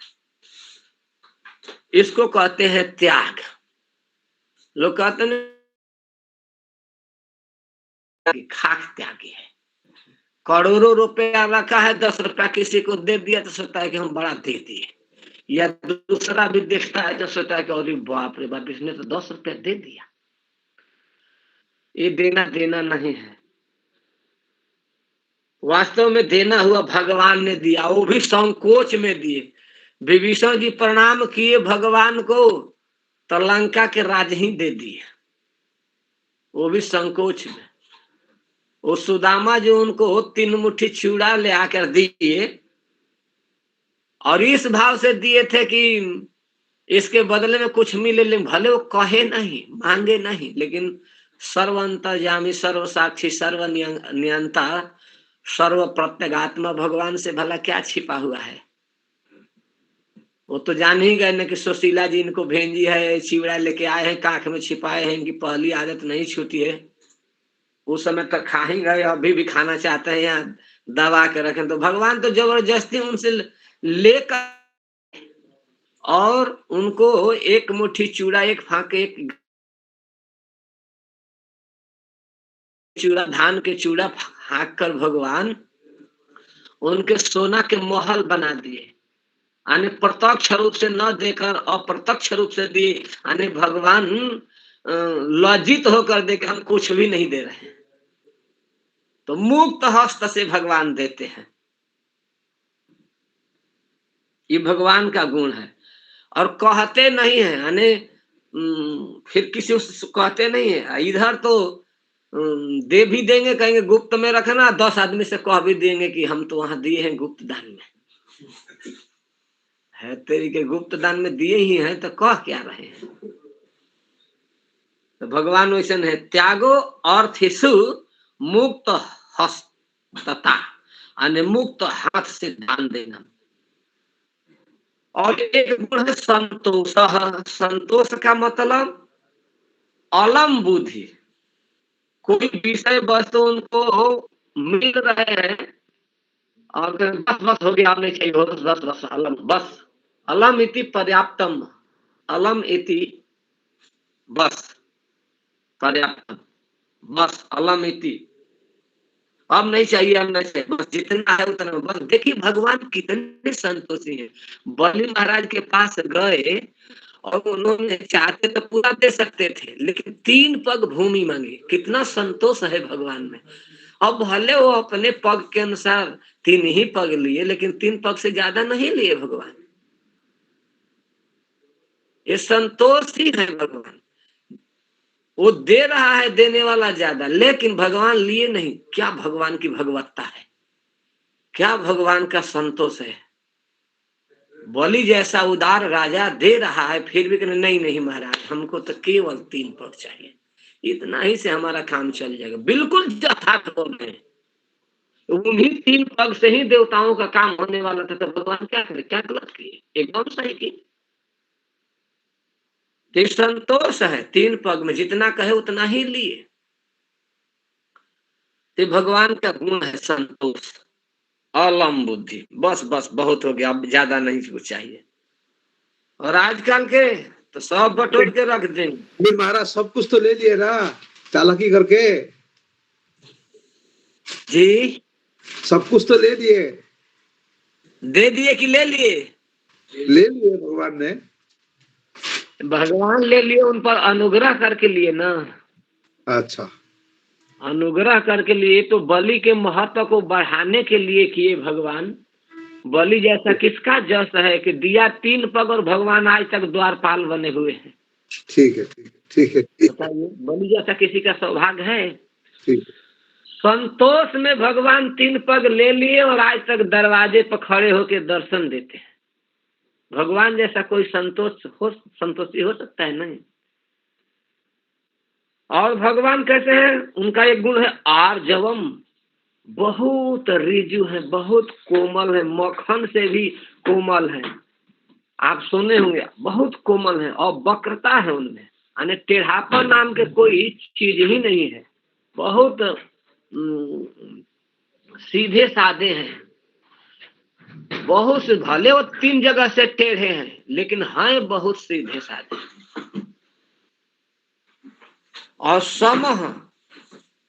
इसको कहते हैं त्याग। लोग कहते हैं खाक त्यागी है, करोड़ों रुपया रखा है, 10 रुपया किसी को दे दिया तो सोचता है कि हम बड़ा दे दिए, या दूसरा भी देखता है तो सोचता है कि अरे बाप रे बाप, इसने तो 10 रुपया दे दिया। ये देना देना नहीं है, वास्तव में देना हुआ भगवान ने दिया, वो भी संकोच में दिए। विभीषण जी प्रणाम किए भगवान को, तो लंका के राज ही दे दिए, वो भी संकोच में। वो सुदामा जो उनको 3 मुट्ठी चूड़ा ले आकर दिए, और इस भाव से दिए थे कि इसके बदले में कुछ मिले, लेकिन भले वो कहे नहीं, मांगे नहीं, लेकिन सर्व अंतर्यामी, सर्व साक्षी, सर्व नियंता, सर्व प्रत्यगात्मा भगवान से भला क्या छिपा हुआ है? वो तो जान ही गए न कि सुशीला जी इनको भेजी है, चिवड़ा लेके आए हैं, कांख में छिपाए हैं, इनकी पहली आदत नहीं छूटी है। उस समय तक खा ही गए, अभी भी खाना चाहते हैं, यहाँ दबा के रखें। तो भगवान तो जबरदस्ती उनसे लेकर और उनको एक मुट्ठी चूड़ा, एक फाके, एक चूड़ा, धान के चूड़ा फाक कर भगवान उनके सोना के महल बना दिए, यानी प्रत्यक्ष रूप से न देकर अप्रत्यक्ष रूप से दिए, यानी भगवान लज्जित होकर देखे हम कुछ भी नहीं दे रहे हैं, तो मुक्त हस्त से भगवान देते हैं। ये भगवान का गुण है। और कहते नहीं है, यानी फिर किसी से कहते नहीं है, इधर तो दे भी देंगे, कहेंगे गुप्त में रखना, 10 आदमी से कह भी देंगे कि हम तो वहां दिए हैं गुप्त दान में, है तेरी के गुप्त दान में दिए ही हैं, तो कह क्या रहे हैं? तो भगवान वैसे है, त्यागो अर्थिसु मुक्त हस्तता, यानी मुक्त हाथ से दान देना। और एक गुण है संतोष। संतोष का मतलब अलम बुद्धि, कोई विषय वस्तु उनको मिल रहे हैं और बस बस हो गया, नहीं चाहिए हो तो बस बस अलम, बस अलम इति पर्याप्तम, अलम इति बस पर्याप्तम, बस अलम इति, अब नहीं चाहिए, अब नहीं चाहिए, बस जितना है उतना बस। देखिए भगवान कितने संतोषी हैं। बलि महाराज के पास गए और उन्होंने चाहते तो पूरा दे सकते थे, लेकिन 3 पग भूमि मांगी। कितना संतोष है भगवान में। अब भले वो अपने पग के अनुसार 3 ही पग लिए, लेकिन 3 पग से ज्यादा नहीं लिए भगवान। ये संतोष ही है भगवान। वो दे रहा है, देने वाला ज्यादा, लेकिन भगवान लिए नहीं। क्या भगवान की भगवत्ता है, क्या भगवान का संतोष है। बलि जैसा उदार राजा दे रहा है, फिर भी नहीं नहीं महाराज, हमको तो केवल 3 पग चाहिए, इतना ही से हमारा काम चल जाएगा। बिल्कुल यथार्थ बोल रहे हैं, उन्हीं 3 पग से ही देवताओं का काम होने वाला था, तो भगवान क्या करे, क्या गलत किए, एकदम सही की। तो संतोष है 3 पग में, जितना कहे उतना ही लिए। तो भगवान का गुण है संतोष, अलम बुद्धि। बस बस बहुत हो गया, अब ज्यादा नहीं कुछ चाहिए। और आजकल के तो सब बटोर के रख देंगे। नहीं महाराज, सब कुछ तो ले लिए ना चालाकी करके, जी सब कुछ तो ले लिए। दे दिए कि ले लिए? ले लिए भगवान ने। भगवान ले लिए, उन पर अनुग्रह करके लिए ना। अच्छा, अनुग्रह करके लिए, तो बलि के महत्व को बढ़ाने के लिए किए भगवान। बलि जैसा किसका जस है कि दिया 3 पग और भगवान आज तक द्वारपाल बने हुए हैं। ठीक है, ठीक है, ठीक है, ठीक है, बताइए, बलि जैसा किसी का सौभाग्य है? ठीक है। संतोष में भगवान 3 पग ले लिए और आज तक दरवाजे पर खड़े होकर दर्शन देते हैं। भगवान जैसा कोई संतोषी हो सकता है? नहीं। और भगवान कैसे हैं? उनका एक गुण है आर्जवम, बहुत रिजु है, बहुत कोमल है, मक्खन से भी कोमल है। आप सुने होंगे, बहुत कोमल है। और वक्रता है उनमें, यानी टेढ़ापन नाम के कोई चीज ही नहीं है। बहुत सीधे साधे हैं। बहुत से, भले वो 3 जगह से टेढ़े हैं, लेकिन हैं बहुत सीधे साधे। और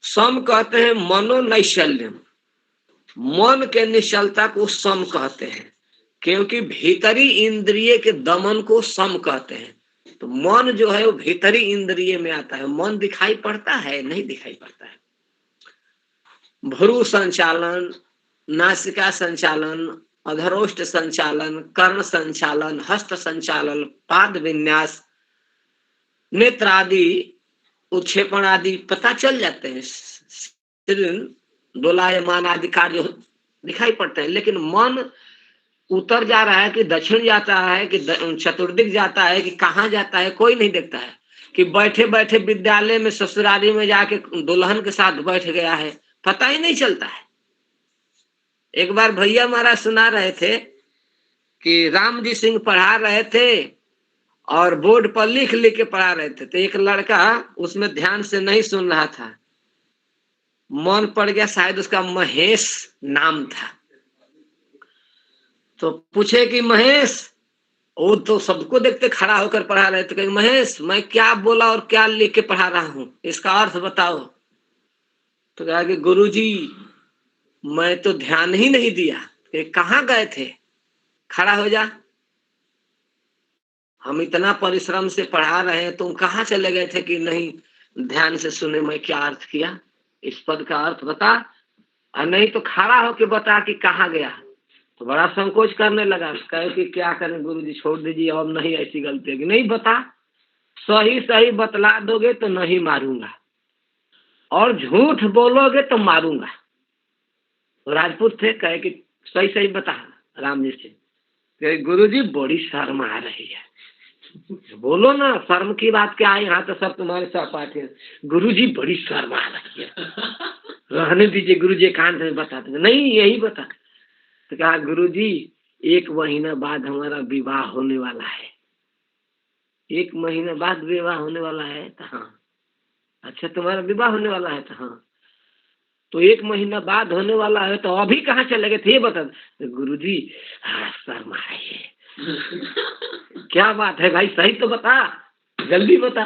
सम कहते हैं मनोनैशल्यम, मन के निश्चलता को सम कहते हैं, क्योंकि भीतरी इंद्रिय के दमन को सम कहते हैं। तो मन जो है वो भीतरी इंद्रिय में आता है। मन दिखाई पड़ता है? नहीं दिखाई पड़ता है। भ्रू संचालन, नासिका संचालन, अधरोष्ट संचालन, कर्ण संचालन, हस्त संचालन, पाद विन्यास, नेत्र आदि, उत्क्षेपण आदि पता चल जाते हैं। दोलायमान आदि कार्य दिखाई पड़ते हैं। लेकिन मन उत्तर जा रहा है कि दक्षिण जाता है कि चतुर्दिक जाता है कि कहाँ जाता है, कोई नहीं देखता है। कि बैठे बैठे विद्यालय में ससुराली में जाके दुल्हन के साथ बैठ गया है, पता ही नहीं चलता है। एक बार भैया महाराज सुना रहे थे कि राम जी सिंह पढ़ा रहे थे और बोर्ड पर लिख लिख के पढ़ा रहे थे। तो एक लड़का उसमें ध्यान से नहीं सुन रहा था, मन पड़ गया, शायद उसका महेश नाम था। तो पूछे कि महेश, वो तो सबको देखते खड़ा होकर पढ़ा रहे थे, कहे महेश मैं क्या बोला और क्या लिख के पढ़ा रहा हूं, इसका अर्थ बताओ। तो कहा कि गुरुजी मैं तो ध्यान ही नहीं दिया। कहाँ गए थे, खड़ा हो जा, हम इतना परिश्रम से पढ़ा रहे हैं, तुम कहाँ चले गए थे कि नहीं ध्यान से सुने मैं क्या अर्थ किया, इस पद का अर्थ बता, और नहीं तो खड़ा होके बता कि कहाँ गया। तो बड़ा संकोच करने लगा, कहे कि क्या करें गुरुजी, छोड़ दीजिए, और नहीं ऐसी गलती होगी। नहीं बता, सही सही बतला दोगे तो नहीं मारूंगा, और झूठ बोलोगे तो मारूंगा। तो राजपूत थे, कहे कि सही सही बता राम जी से। गुरुजी बड़ी शर्म आ रही है, बोलो ना, शर्म की बात क्या है, यहाँ तो सब तुम्हारे सहपाठी हैं। गुरुजी बड़ी शर्म आ रही है, रहने दीजिए गुरुजी, एकांत में बता दीजिए। नहीं यही बता। तो कहा गुरुजी 1 महीना बाद हमारा विवाह होने वाला है। 1 महीना बाद विवाह होने वाला है? तो हाँ। अच्छा तुम्हारा विवाह होने वाला है? तो हाँ। तो 1 महीना बाद होने वाला है, तो अभी कहाँ चले गए थे ये बता। गुरुजी शर्म आ रही है। क्या बात है भाई, सही तो बता, जल्दी बता।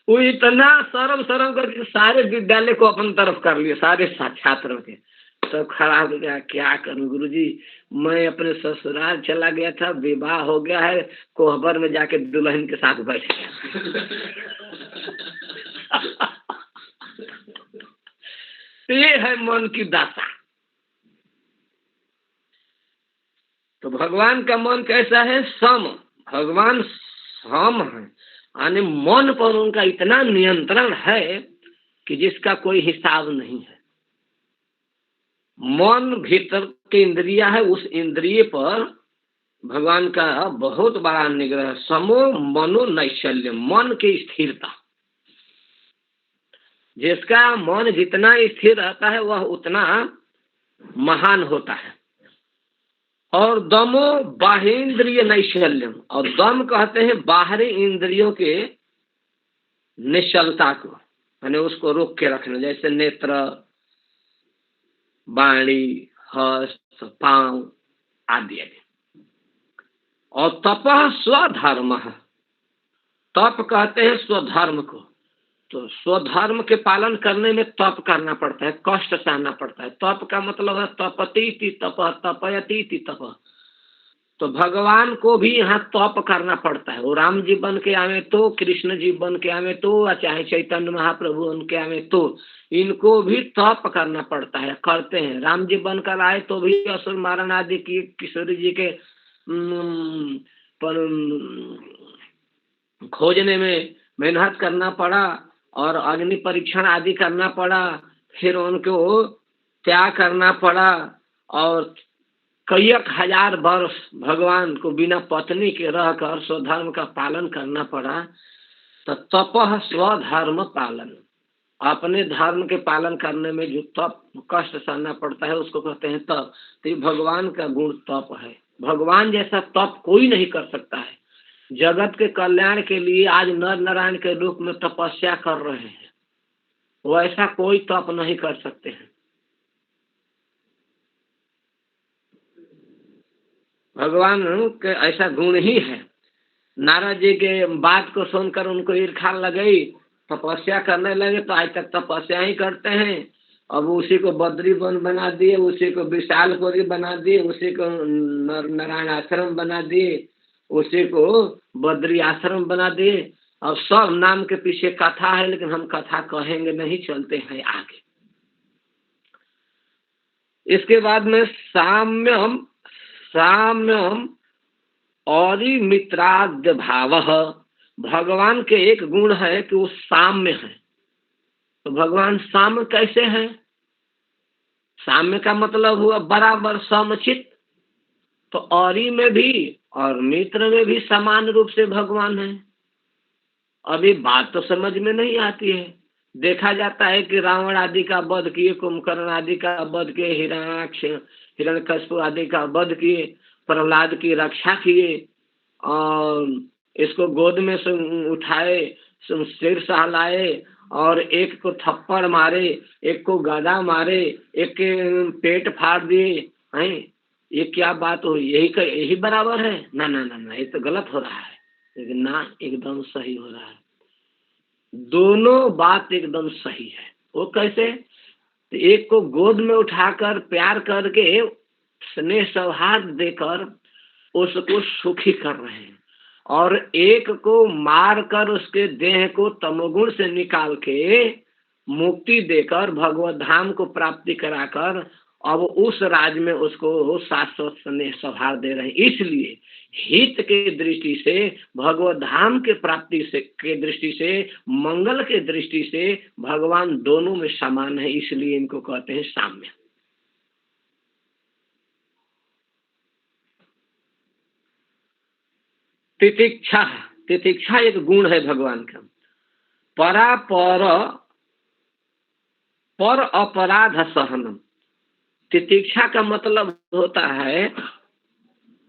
वो इतना शर्म करके सारे विद्यालय को अपन तरफ कर लिए, सारे छात्रों के। तो खड़ा हो गया, क्या करूं गुरुजी, मैं अपने ससुराल चला गया था, विवाह हो गया है, कोहबर में जाके दुल्हन के साथ बैठ गया। ये है मन की दशा। तो भगवान का मन कैसा है? सम। भगवान सम है, यानी मन पर उनका इतना नियंत्रण है कि जिसका कोई हिसाब नहीं है। मन भीतर की इंद्रिया है, उस इंद्रिय पर भगवान का बहुत बड़ा निग्रह। समो मनो नैशल्य, मन की स्थिरता। जिसका मन जितना स्थिर रहता है वह उतना महान होता है। और दमो बाहेंद्रिय नैशल्यम, और दम कहते हैं बाहरी इंद्रियों के निश्चलता को, यानी उसको रोक के रखना, जैसे नेत्र, वाणी, हस्त, पांव आदि। और तपः स्वधर्म, तप कहते हैं स्वधर्म को। तो स्वधर्म के पालन करने में तप करना पड़ता है, कष्ट सहना पड़ता है। तप का मतलब है तपति तप, तपयति तप। तो भगवान को भी यहाँ तप करना पड़ता है। वो राम जी बन के आवे तो, कृष्ण जी बन के आवे तो, चाहे चैतन्य महाप्रभु बन के आवे तो, इनको भी तप करना पड़ता है, करते हैं। राम जी बनकर आए तो भी असुर मारण आदि की किशोरी जी के पर खोजने में मेहनत करना पड़ा और अग्नि परीक्षण आदि करना पड़ा, फिर उनको त्याग करना पड़ा और कई हजार वर्ष भगवान को बिना पत्नी के रहकर स्वधर्म का पालन करना पड़ा। तो तपः स्वधर्म पालन, अपने धर्म के पालन करने में जो तप कष्ट सहना पड़ता है उसको कहते हैं तप। तो ये भगवान का गुण तप है। भगवान जैसा तप कोई नहीं कर सकता है। जगत के कल्याण के लिए आज नर नारायण के रूप में तपस्या कर रहे हैं, वो ऐसा कोई तप नहीं कर सकते हैं। भगवान के ऐसा गुण ही है। नारद जी के बात को सुनकर उनको ईर्ष्या लगी, तपस्या करने लगे। तो आज तक तपस्या ही करते हैं। अब उसी को बद्री वन बना दिए, उसी को विशालपुरी बना दिए, उसी को नारायण आश्रम बना दिए, उसी को बद्री आश्रम बना दिए। अब सब नाम के पीछे कथा है, लेकिन हम कथा कहेंगे नहीं, चलते हैं आगे। इसके बाद में साम्यम, साम्यम और मित्राद्य भाव। भगवान के एक गुण है कि वो साम्य है। तो भगवान साम्य कैसे है? साम्य का मतलब हुआ बराबर समचित। तो औरी में भी और मित्र में भी समान रूप से भगवान है। अभी बात तो समझ में नहीं आती है। देखा जाता है कि रावण आदि का वध किए, कुंभकर्ण आदि का वध किए, हिरण्याक्ष, हिरण्यकशिपु आदि का वध किए, प्रहलाद की रक्षा किए, और इसको गोद में से उठाए, सिर सहलाए, और एक को थप्पड़ मारे, एक को गदा मारे, एक के पेट फाड़ दिए हैं। ये क्या बात हुई? यही बराबर है? ना ना ना ना, ये तो गलत हो रहा है। लेकिन ना, एकदम सही हो रहा है। दोनों बात एकदम सही है। वो कैसे? तो एक को गोद में उठाकर प्यार करके स्नेह सौहार्द देकर उसको सुखी कर रहे हैं, और एक को मार कर उसके देह को तमोगुण से निकाल के मुक्ति देकर भगवत धाम को प्राप्ति कराकर अब उस राज में उसको शाश्वत स्नेह सौहार्द दे रहे हैं। इसलिए हित के दृष्टि से, भगवत धाम के प्राप्ति से के दृष्टि से, मंगल के दृष्टि से भगवान दोनों में समान है। इसलिए इनको कहते हैं साम्य। तितिक्षा, तितिक्षा एक गुण है भगवान का। परापर पर अपराध सहनम। तितिक्षा का मतलब होता है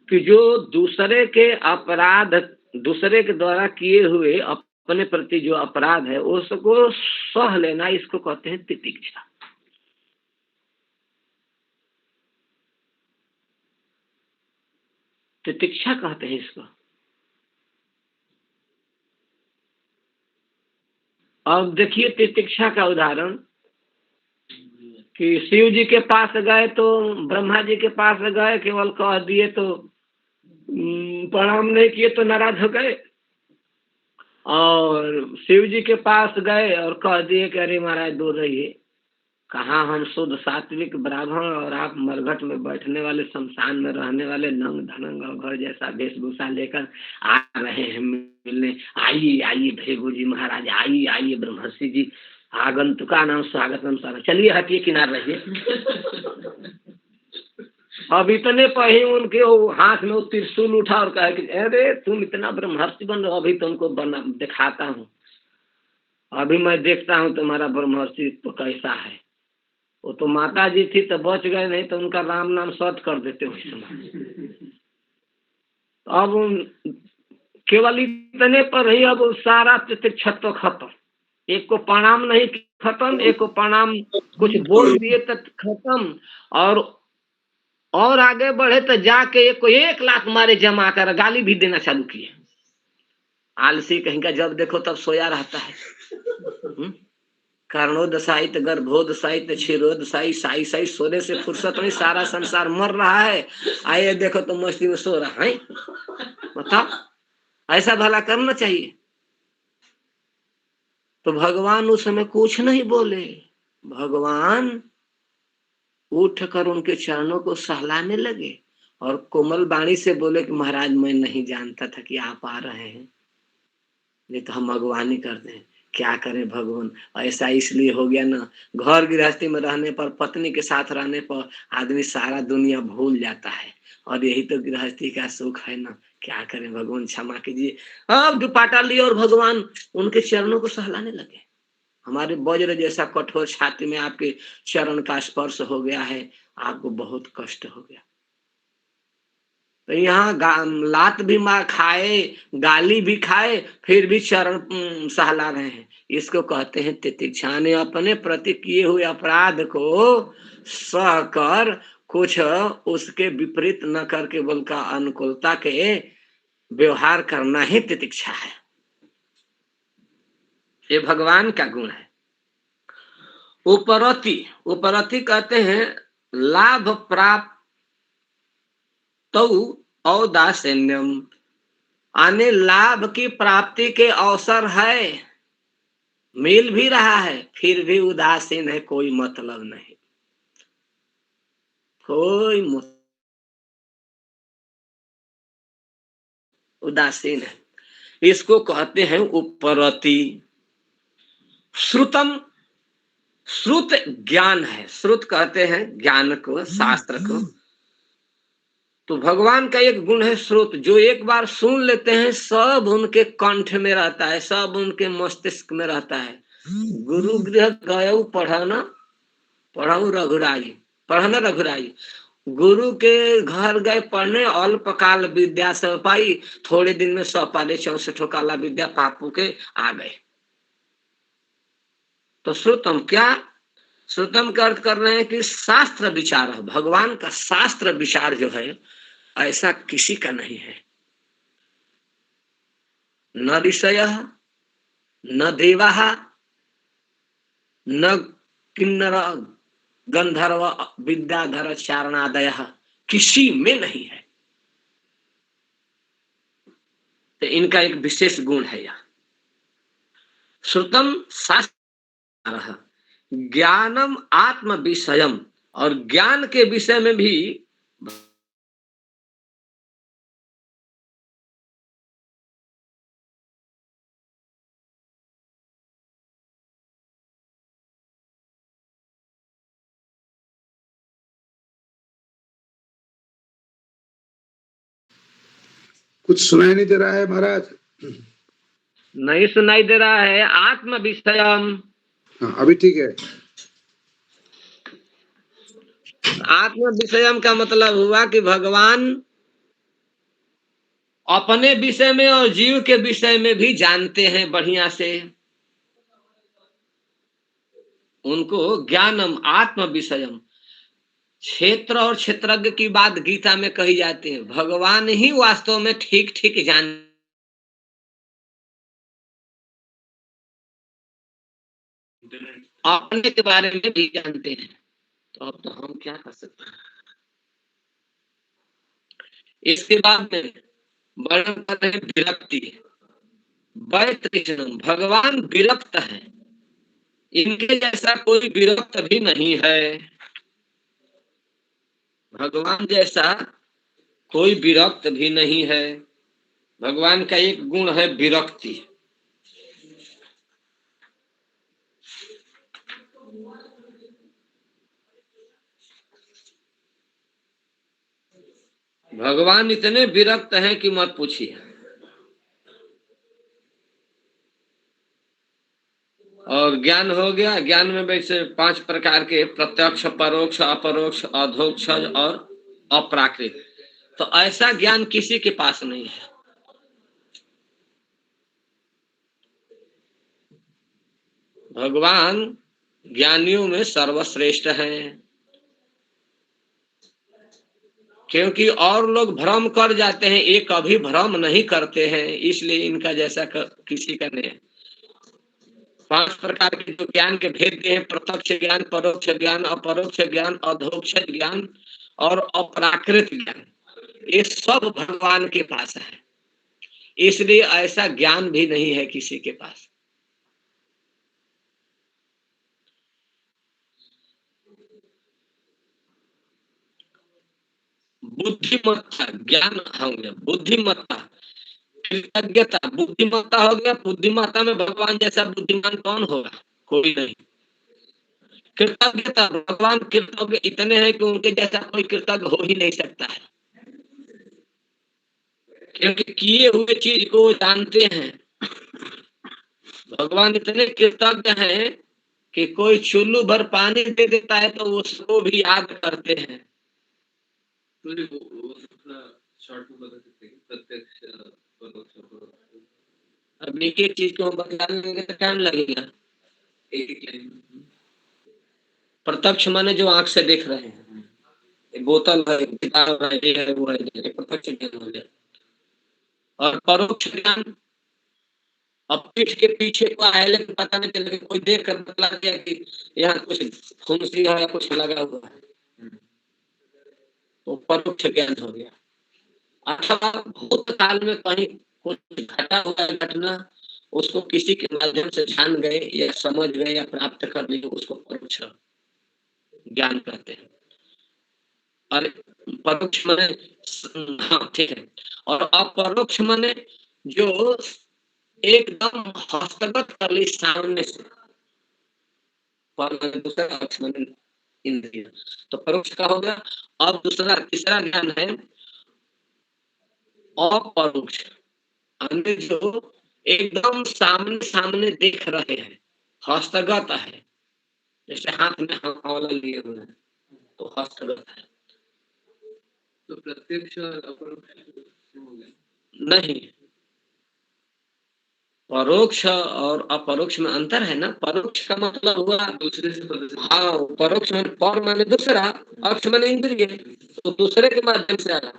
कि जो दूसरे के अपराध, दूसरे के द्वारा किए हुए अपने प्रति जो अपराध है उसको सह लेना, इसको कहते हैं तितिक्षा। तितिक्षा कहते हैं इसको। अब देखिए तितिक्षा का उदाहरण कि शिव जी के पास गए तो ब्रह्मा जी के पास गए, केवल कह दिए तो प्रणाम नहीं किए तो नाराज हो गए, और शिव जी के पास गए और कह दिए कि अरे महाराज दूर रहिए, कहाँ हम शुद्ध सात्विक ब्राह्मण और आप मरघट में बैठने वाले, शमशान में रहने वाले, नंग धनंग और घर जैसा वेशभूषा लेकर आ रहे हैं मिलने। आइए आइए भेगु जी महाराज, आइए आइए ब्रह्मर्षि जी, आगंतुका नाम स्वागतम सारा, चलिए हटिए किनार रहिए। अब इतने पही उनके हाथ में वो त्रिशूल उठा और कहा कि अरे तुम इतना ब्रह्मर्षि बन रहे हो, अभी तुमको दिखाता हूँ, अभी मैं देखता हूँ तुम्हारा ब्रह्मर्षि तो कैसा है। वो तो माता जी थी तो बच गए, नहीं तो उनका राम नाम शॉर्ट कर देते उस समय। अब केवल इतने पर ही अब सारा तितिक्षत्व खत्म, एक को प्रणाम नहीं खत्म, एक को प्रणाम कुछ बोल दिए तो खत्म, और आगे बढ़े तो जाके एक को 1 लाख मारे जमा कर गाली भी देना चालू किए। आलसी कहीं का, जब देखो तब सोया रहता है। कर्णोदशाई गर्भोदशाई क्षीरोदशाई, साई साई सोने से फुर्सत नहीं, सारा संसार मर रहा है, आइए देखो तो मस्ती में सो रहा है। बताओ, ऐसा भला करना चाहिए? तो भगवान उस समय कुछ नहीं बोले, भगवान उठ कर उनके चरणों को सहलाने लगे और कोमल वाणी से बोले कि महाराज मैं नहीं जानता था कि आप आ रहे हैं, नहीं तो हम भगवानी कर दें। क्या करें भगवान, ऐसा इसलिए हो गया ना, घर गृहस्थी में रहने पर, पत्नी के साथ रहने पर आदमी सारा दुनिया भूल जाता है, और यही तो गृहस्थी का सुख है ना। क्या करें भगवान, क्षमा कीजिए। अब दुपाटा लिए और भगवान उनके चरणों को सहलाने लगे। हमारे वज्र जैसा कठोर छाती में आपके चरण का स्पर्श हो गया है, आपको बहुत कष्ट हो गया। तो यहाँ लात भी मार खाए, गाली भी खाए, फिर भी चरण सहला रहे हैं। इसको कहते हैं तितिक्षा। ने अपने प्रति किए हुए अपराध को सहकर कुछ उसके विपरीत न करके बल्कि अनुकूलता के व्यवहार करना ही तितिक्षा है। ये भगवान का गुण है। उपरति, उपरति कहते हैं लाभ प्राप्त औदासीन्यम, आने लाभ की प्राप्ति के अवसर है, मिल भी रहा है, फिर भी उदासीन है, कोई मतलब नहीं, कोई उदासीन है। इसको कहते हैं उपरति। श्रुतम, श्रुत ज्ञान है, श्रुत कहते हैं ज्ञान को, शास्त्र को। तो भगवान का एक गुण है श्रुत, जो एक बार सुन लेते हैं सब उनके कंठ में रहता है, सब उनके मस्तिष्क में रहता है। गुरु गृह गयऊ पढ़ाऊ रघुराई, पढ़ना रघुराई। गुरु के घर गए पढ़ने, अल्पकाल विद्या सब पाई, थोड़े दिन में 164 काला विद्या पापू के आ गए। तो श्रुतम क्या, श्रुतम का अर्थ कर रहे हैं कि शास्त्र विचार है। भगवान का शास्त्र विचार जो है ऐसा किसी का नहीं है। न ऋषय, न देवा, न किन्नर गंधर्व विद्याधर चारणादय, किसी में नहीं है। तो इनका एक विशेष गुण है यह। श्रुतम शास्त्र, ज्ञानम आत्म विषयम, और ज्ञान के विषय में भी कुछ सुनाई नहीं दे रहा है महाराज। नहीं सुनाई दे रहा है। आत्म विषयम, हाँ, अभी ठीक है। आत्म विषयम का मतलब हुआ कि भगवान अपने विषय में और जीव के विषय में भी जानते हैं बढ़िया से। उनको ज्ञानम आत्म विषयम, क्षेत्र और क्षेत्रज्ञ की बात गीता में कही जाती है। भगवान ही वास्तव में ठीक ठीक जान, अपने के बारे में भी जानते हैं। तो अब तो हम क्या कर सकते हैं। इसके बाद में वर्णन कर रहे हैं विरक्ति। वैत कृष्ण, भगवान विरक्त है, इनके जैसा कोई विरक्त भी नहीं है। भगवान जैसा कोई विरक्त भी नहीं है। भगवान का एक गुण है विरक्ति। भगवान इतने विरक्त हैं कि मत पूछिए। और ज्ञान हो गया। ज्ञान में वैसे 5 प्रकार के प्रत्यक्ष, परोक्ष, अपरोक्ष, अधोक्षज और अपराकृत। तो ऐसा ज्ञान किसी के पास नहीं है। भगवान ज्ञानियों में सर्वश्रेष्ठ हैं, क्योंकि और लोग भ्रम कर जाते हैं, ये कभी भ्रम नहीं करते हैं, इसलिए इनका जैसा किसी का नहीं है। 5 प्रकार के जो ज्ञान के भेद दिए हैं, प्रत्यक्ष ज्ञान, परोक्ष ज्ञान, अपरोक्ष ज्ञान, अधोक्षज ज्ञान और अपराकृत ज्ञान, ये सब भगवान के पास है। इसलिए ऐसा ज्ञान भी नहीं है किसी के पास। बुद्धिमत्ता ज्ञान हो गया, बुद्धिमत्ता, कृतज्ञता, बुद्धिमत्ता हो गया। बुद्धिमत्ता में भगवान जैसा बुद्धिमान कौन होगा? कोई नहीं। कृतज्ञता, भगवान कृतज्ञ इतने हैं कि उनके जैसा कोई कृतज्ञ हो ही नहीं सकता है, क्योंकि किए हुए चीज को वो जानते हैं। भगवान इतने कृतज्ञ हैं कि कोई चुल्लू भर पानी दे देता है तो उसको भी याद करते हैं। अब एक एक चीज को बताने में टाइम लगेगा। प्रत्यक्ष माने जो आंख से देख रहे हैं, बोतल है, किताब है, ये है, वो है, प्रत्यक्ष ज्ञान हो गया। और परोक्ष ज्ञान, अब पीठ के पीछे को है लेकिन पता नहीं चल, कोई देख कर बतला दिया कि यहाँ कुछ फुंसी है या कुछ लगा हुआ है, तो परोक्ष ज्ञान हो गया। अथवा भूतकाल में कहीं कुछ घटा हुआ घटना, उसको किसी के माध्यम से जान गए या समझ गए या प्राप्त कर लिए, उसको परोक्ष ज्ञान कहते हैं। और परोक्ष माने, हाँ ठीक है। और अपरोक्ष माने जो एकदम हस्तगत कर ली सामने से, दूसरा परोक्ष माने इंद्रिय। तो परोक्ष का हो गया। अब दूसरा तीसरा ज्ञान है अपरोक्ष, अंदर जो एकदम सामने सामने देख रहे हैं, हस्तगत है। जैसे हाथ में हौला लिए हुए हैं तो हस्तगत है। तो प्रत्यक्ष और अपरोक्ष नहीं, परोक्ष और अपरोक्ष में अंतर है ना। परोक्ष का मतलब हुआ दूसरे से, हाँ, परोक्ष में पर माने दूसरा, अक्ष माने इंद्रिय, तो दूसरे के माध्यम से आया,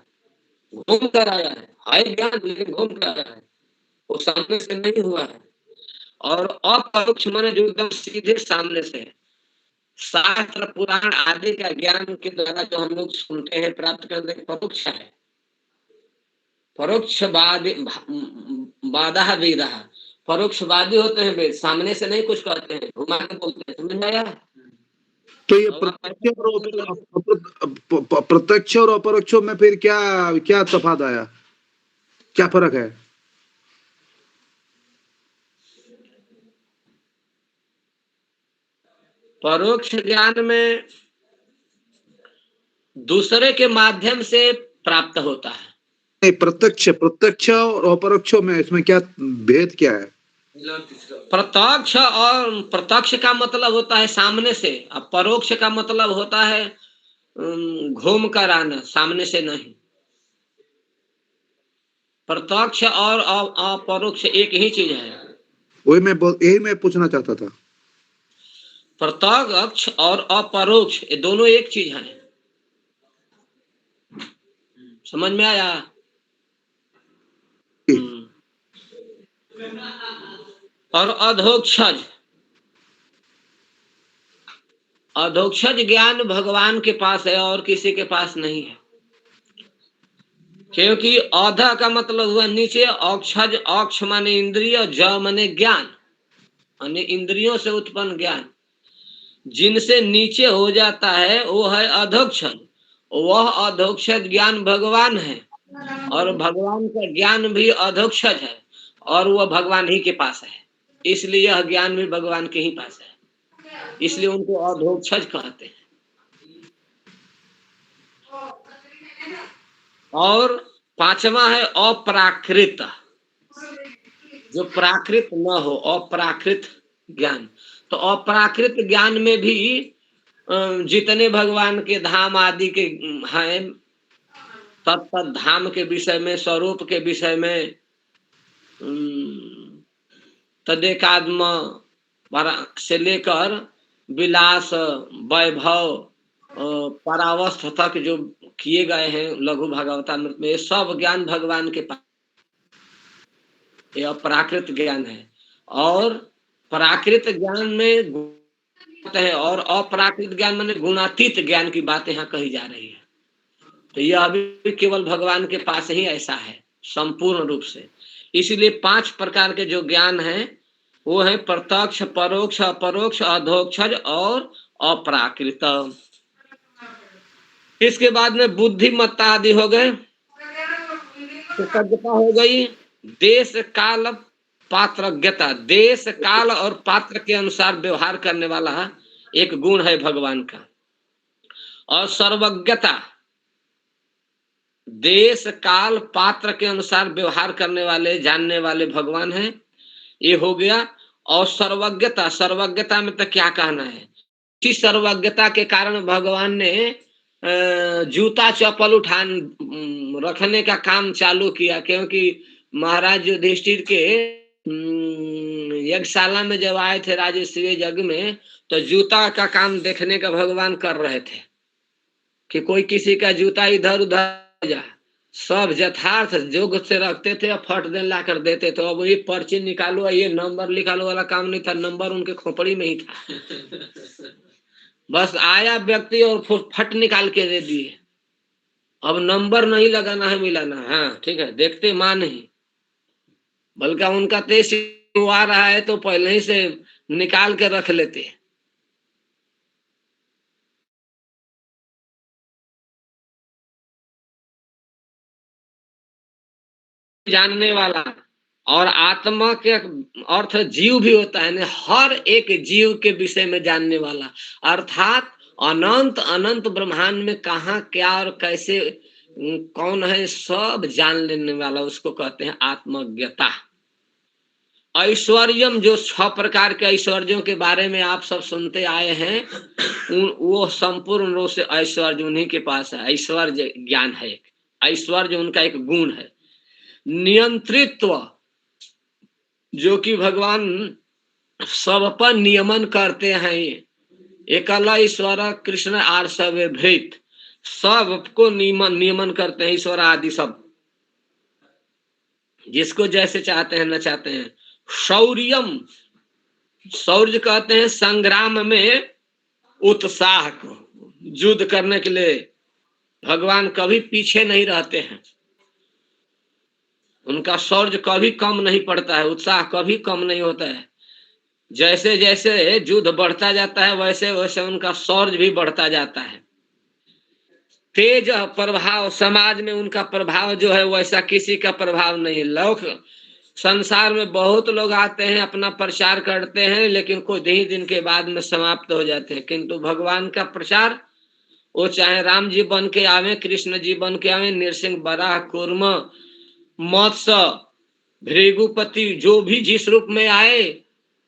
घूम कर आया है ज्ञान, लेकिन घूम कर आया है, वो सामने से नहीं हुआ है। और अपरोक्ष माने जो एकदम सीधे सामने से है। शास्त्र पुराण आदि का ज्ञान के द्वारा जो हम लोग सुनते हैं, प्राप्त करते हैं, परोक्ष है। परोक्षवादी बाधा वेदा, परोक्षवादी होते हैं वेद, सामने से नहीं कुछ कहते हैं, घुमा के बोलते हैं। समझ आया? तो ये प्रत्यक्ष और अपरोक्ष में फिर क्या क्या तफात आया, क्या फर्क है? परोक्ष ज्ञान में दूसरे के माध्यम से प्राप्त होता है। नहीं, प्रत्यक्ष और अपरोक्ष में इसमें क्या भेद क्या है? प्रत्यक्ष और प्रत्यक्ष का मतलब होता है सामने से, और परोक्ष का मतलब होता है घूम कर आना, सामने से नहीं। प्रत्यक्ष और अपरोक्ष एक ही चीज है। यही मैं पूछना चाहता था। प्रत्यक्ष और अपरोक्ष ये दोनों एक चीज है। समझ में आया? और अधोक्षज, अधोक्षज ज्ञान भगवान के पास है और किसी के पास नहीं है। क्योंकि अध का मतलब हुआ नीचे, अक्षज, अक्ष माने इंद्रिय, ज माने ज्ञान, माने इंद्रियों से उत्पन्न ज्ञान। जिनसे नीचे हो जाता है वो है अधोक्षज। वह अधोक्षज ज्ञान भगवान है, और भगवान का ज्ञान भी अधोक्षज है, और वह भगवान ही के पास है। इसलिए यह ज्ञान भी भगवान के ही पास है, इसलिए उनको अधोक्षज कहते हैं। और पांचवा है अप्राकृत, जो प्राकृत न हो, अप्राकृत ज्ञान। तो अपराकृत ज्ञान में भी जितने भगवान के धाम आदि के हैं, तत्त धाम के विषय में, स्वरूप के विषय में, तदेकात्म से लेकर विलास, वैभव, परावस्थ तक जो किए गए हैं लघु भागवतामृत में, ये सब ज्ञान भगवान के पास, ये अपराकृत ज्ञान है। और प्राकृत ज्ञान में गुण है, और अपराकृत ज्ञान माने गुणातीत ज्ञान की बात यहाँ कही जा रही है। तो यह भी केवल भगवान के पास ही ऐसा है संपूर्ण रूप से। इसीलिए 5 प्रकार के जो ज्ञान है वो है प्रत्यक्ष, परोक्ष, अपरोक्ष, अधोक्षज और अपराकृत। इसके बाद में बुद्धिमत्ता आदि हो गए, कृतज्ञता हो गई, देश काल पात्रज्ञता, देश काल और पात्र के अनुसार व्यवहार करने वाला एक गुण है भगवान का। और सर्वज्ञता, देश काल पात्र के अनुसार व्यवहार करने वाले, जानने वाले भगवान हैं, ये हो गया। और सर्वज्ञता, सर्वज्ञता में तो क्या कहना है, इसी सर्वज्ञता के कारण भगवान ने जूता चप्पल उठान रखने का काम चालू किया, क्योंकि महाराज युधिष्ठिर के यज्ञशाला में जब आए थे राजस्वीय यज्ञ में, तो जूता का काम देखने का भगवान कर रहे थे कि कोई किसी का जूता इधर उधर जा, सब यथार्थ जोग से रखते थे और फट देन ला कर देते। तो अब ये पर्ची निकालो, ये नंबर निकालो वाला काम नहीं था, नंबर उनके खोपड़ी में ही था। बस आया व्यक्ति और फट निकाल के दे दिए। अब नंबर नहीं लगाना है, मिलाना है, हाँ ठीक है, देखते मां नहीं, बल्कि उनका तेज आ रहा है तो पहले ही से निकाल के रख लेते। जानने वाला, और आत्मा के अर्थ जीव भी होता है ना, हर एक जीव के विषय में जानने वाला, अर्थात अनंत अनंत ब्रह्मांड में कहाँ क्या और कैसे कौन है सब जान लेने वाला, उसको कहते हैं आत्मज्ञता। ऐश्वर्यम, जो 6 प्रकार के ऐश्वर्यों के बारे में आप सब सुनते आए हैं, वो संपूर्ण रूप से ऐश्वर्य उन्हीं के पास है। ऐश्वर्य ज्ञान है, एक ऐश्वर्य उनका एक गुण है। नियंत्रित्व, जो कि भगवान सब पर नियमन करते हैं, एकल ईश्वर कृष्ण आर्षवे भृत, सबको नियमन करते हैं, ईश्वर आदि सब, जिसको जैसे चाहते हैं न चाहते हैं। शौर्यम, शौर्य कहते हैं संग्राम में उत्साह को, युद्ध करने के लिए भगवान कभी पीछे नहीं रहते हैं, उनका शौर्य कभी कम नहीं पड़ता है, उत्साह कभी कम नहीं होता है। जैसे जैसे युद्ध बढ़ता जाता है वैसे वैसे उनका शौर्य भी बढ़ता जाता है। तेज प्रभाव, समाज में उनका प्रभाव जो है वैसा किसी का प्रभाव नहीं। लोग संसार में बहुत लोग आते हैं, अपना प्रचार करते हैं, लेकिन कुछ ही दिन के बाद में समाप्त हो जाते हैं। किंतु भगवान का प्रचार, वो चाहे राम जी बन के आवे, कृष्ण जी बन के आवे, नृसिंह, बराह, कूर्म, मत्स्य, भृगुपति, जो भी जिस रूप में आए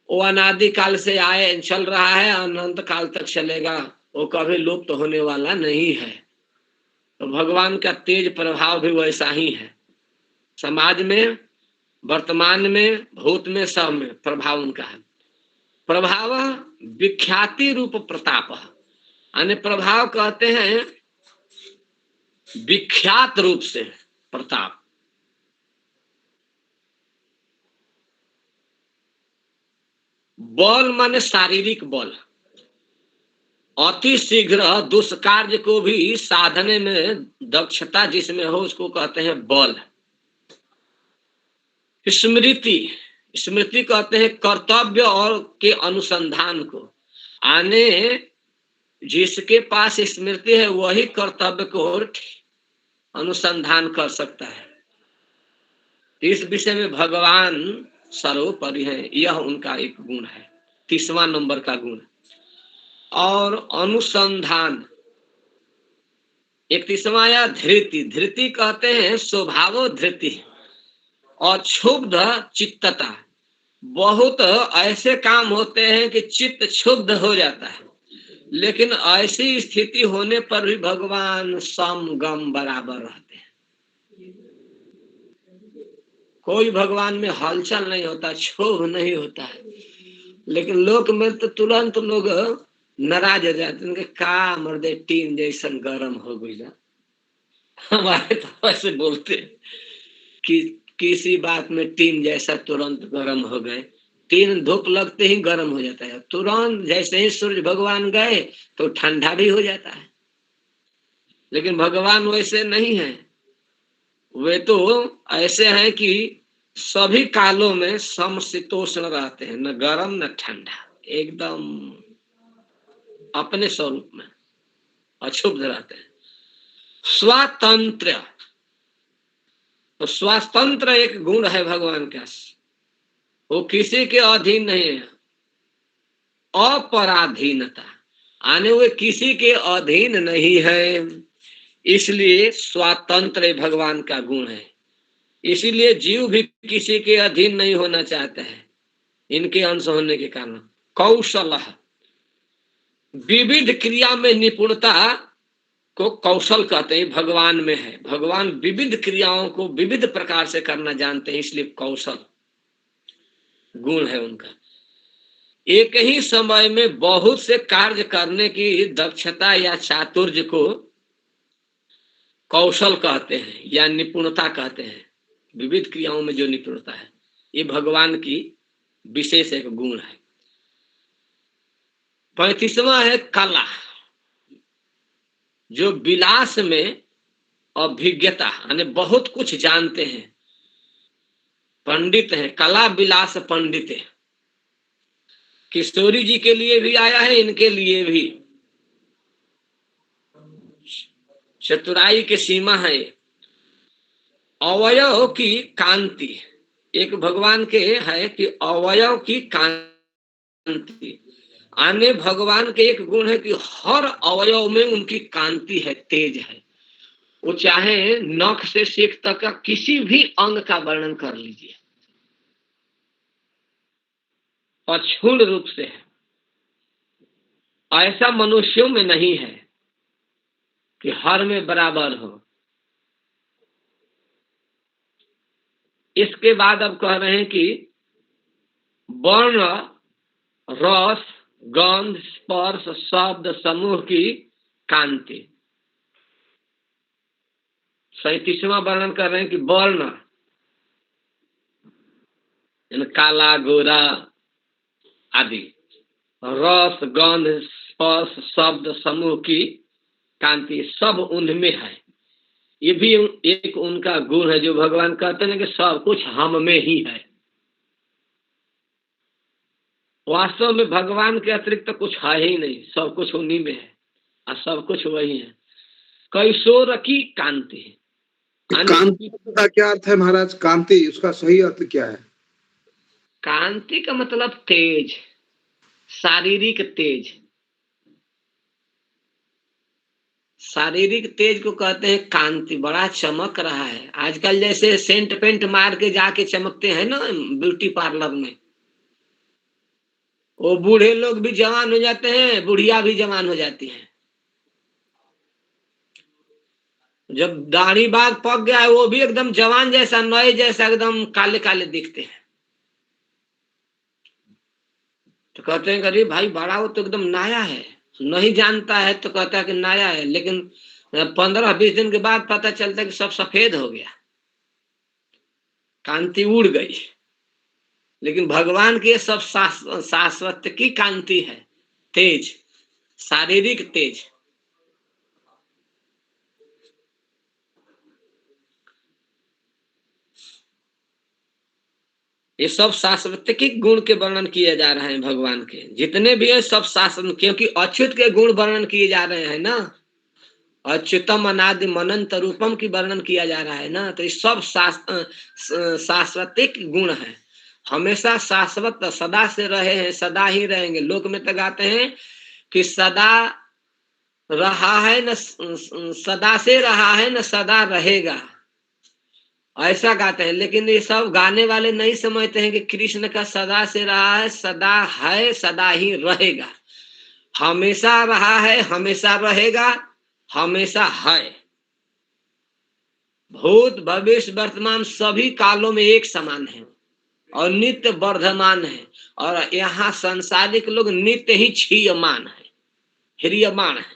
वो अनादि काल से आए, चल रहा है, अनंत काल तक चलेगा, वो कभी लुप्त होने वाला नहीं है। तो भगवान का तेज प्रभाव भी वैसा ही है, समाज में, वर्तमान में, भूत में, सब में प्रभाव उनका है। प्रभाव विख्याति रूप प्रताप, यानी प्रभाव कहते हैं विख्यात रूप से प्रताप। बल माने शारीरिक बल, अति शीघ्र दुष्कार्य को भी साधने में दक्षता जिसमें हो उसको कहते हैं बल। स्मृति, स्मृति कहते हैं कर्तव्य और के अनुसंधान को, आने जिसके पास स्मृति है वही कर्तव्य को अनुसंधान कर सकता है। इस विषय में भगवान सर्वोपरि है, यह उनका एक गुण है, 30वां नंबर का गुण। और अनुसंधान, 31वां या धृति, धृति कहते हैं स्वभाव धृति और क्षुब्ध चित्तता। बहुत ऐसे काम होते हैं कि चित्त क्षुब्ध हो जाता है, लेकिन ऐसी स्थिति होने पर भी भगवान सम गम बराबर रहते हैं। कोई भगवान में हलचल नहीं होता, क्षोभ नहीं होता है। लेकिन लोक में तो तुरंत लोग नाराज हो जाते हैं कि का मर्दे टीन जैसा गरम हो गई ना। हमारे तो ऐसे बोलते हैं कि किसी बात में टीन जैसा तुरंत गरम हो गए। टीन धूप लगते ही गरम हो जाता है, तुरंत जैसे ही सूर्य भगवान गए तो ठंडा भी हो जाता है। लेकिन भगवान वैसे नहीं है, वे तो ऐसे हैं कि सभी कालों में समशीतोष्ण रहते हैं, न गर्म न ठंडा, एकदम अपने स्वरूप में अक्षुब्ध रहते हैं। स्वातंत्र, तो स्वातंत्र एक गुण है भगवान का, वो किसी के अधीन नहीं है। अपराधीनता, आने हुए किसी के अधीन नहीं है, इसलिए स्वातंत्र भगवान का गुण है। इसीलिए जीव भी किसी के अधीन नहीं होना चाहता है, इनके अंश होने के कारण। कौशल, विविध क्रिया में निपुणता को कौशल कहते हैं, भगवान में है। भगवान विविध क्रियाओं को विविध प्रकार से करना जानते हैं, इसलिए कौशल गुण है उनका। एक ही समय में बहुत से कार्य करने की दक्षता या चातुर्य को कौशल कहते हैं या निपुणता कहते हैं। विविध क्रियाओं में जो निपुणता है, ये भगवान की विशेष एक गुण है। 35वां है कला, जो विलास में अभिज्ञता, यानी बहुत कुछ जानते हैं, पंडित हैं, कला विलास पंडित है। किशोरी जी के लिए भी आया है, इनके लिए भी चतुराई की सीमा है। अवयव की कांति, एक भगवान के है कि अवयव की कांति, आने भगवान के एक गुण है कि हर अवयव में उनकी कांति है, तेज है। वो चाहे नख से सिख तक का किसी भी अंग का वर्णन कर लीजिए, अक्षुण रूप से है। ऐसा मनुष्यों में नहीं है कि हर में बराबर हो। इसके बाद अब कह रहे हैं कि वर्ण, रस, गंध, स्पर्श, शब्द समूह की कांति। 37वां वर्णन कर रहे हैं कि वर्ण, काला, गोरा आदि, रस, गंध, स्पर्श, शब्द समूह की कांति, सब उनमें है। ये भी एक उनका गुण है, जो भगवान कहते हैं कि सब कुछ हम में ही है। वास्तव में भगवान के अतिरिक्त तो कुछ है ही नहीं, सब कुछ उन्हीं में है और सब कुछ वही है। कैशोर की कांति, कांति का क्या अर्थ है महाराज? कांति, उसका सही अर्थ क्या है? कांति का मतलब तेज, शारीरिक तेज। शारीरिक तेज को कहते हैं कांति, बड़ा चमक रहा है। आजकल जैसे सेंट पेंट मार के जाके चमकते हैं ना ब्यूटी पार्लर में, वो बूढ़े लोग भी जवान हो जाते हैं, बुढ़िया भी जवान हो जाती हैं। जब दाढ़ी बाल पक गया है, वो भी एकदम जवान जैसा, नए जैसा, एकदम काले काले दिखते हैं। तो कहते हैं अरे भाई बड़ा वो तो एकदम नया है, नहीं जानता है तो कहता है कि नया है, लेकिन 15-20 दिन के बाद पता चलता है कि सब सफेद हो गया, कांति उड़ गई। लेकिन भगवान के सब शाश्वत की कांति है, तेज, शारीरिक तेज। ये सब शाश्वतिक गुण के वर्णन किए जा रहे हैं भगवान के, जितने भी है सब शाश्वत, क्योंकि अच्युत के गुण वर्णन किए जा रहे हैं ना, अच्युतम अनादि अनंत रूपम की वर्णन किया जा रहा है ना, तो ये सब शाश्वतिक गुण है, हमेशा शाश्वत, सदा से रहे हैं, सदा ही रहेंगे। लोक में तो गाते हैं कि सदा रहा है न, सदा से रहा है न सदा रहेगा। ऐसा गाते हैं। लेकिन ये सब गाने वाले नहीं समझते हैं कि कृष्ण का सदा से रहा है, सदा है, सदा ही रहेगा, हमेशा रहा है, हमेशा रहेगा, हमेशा है, भूत भविष्य वर्तमान सभी कालों में एक समान है और नित्य वर्धमान है। और यहाँ संसारिक लोग नित्य ही क्षीयमान है, ह्रियमान है।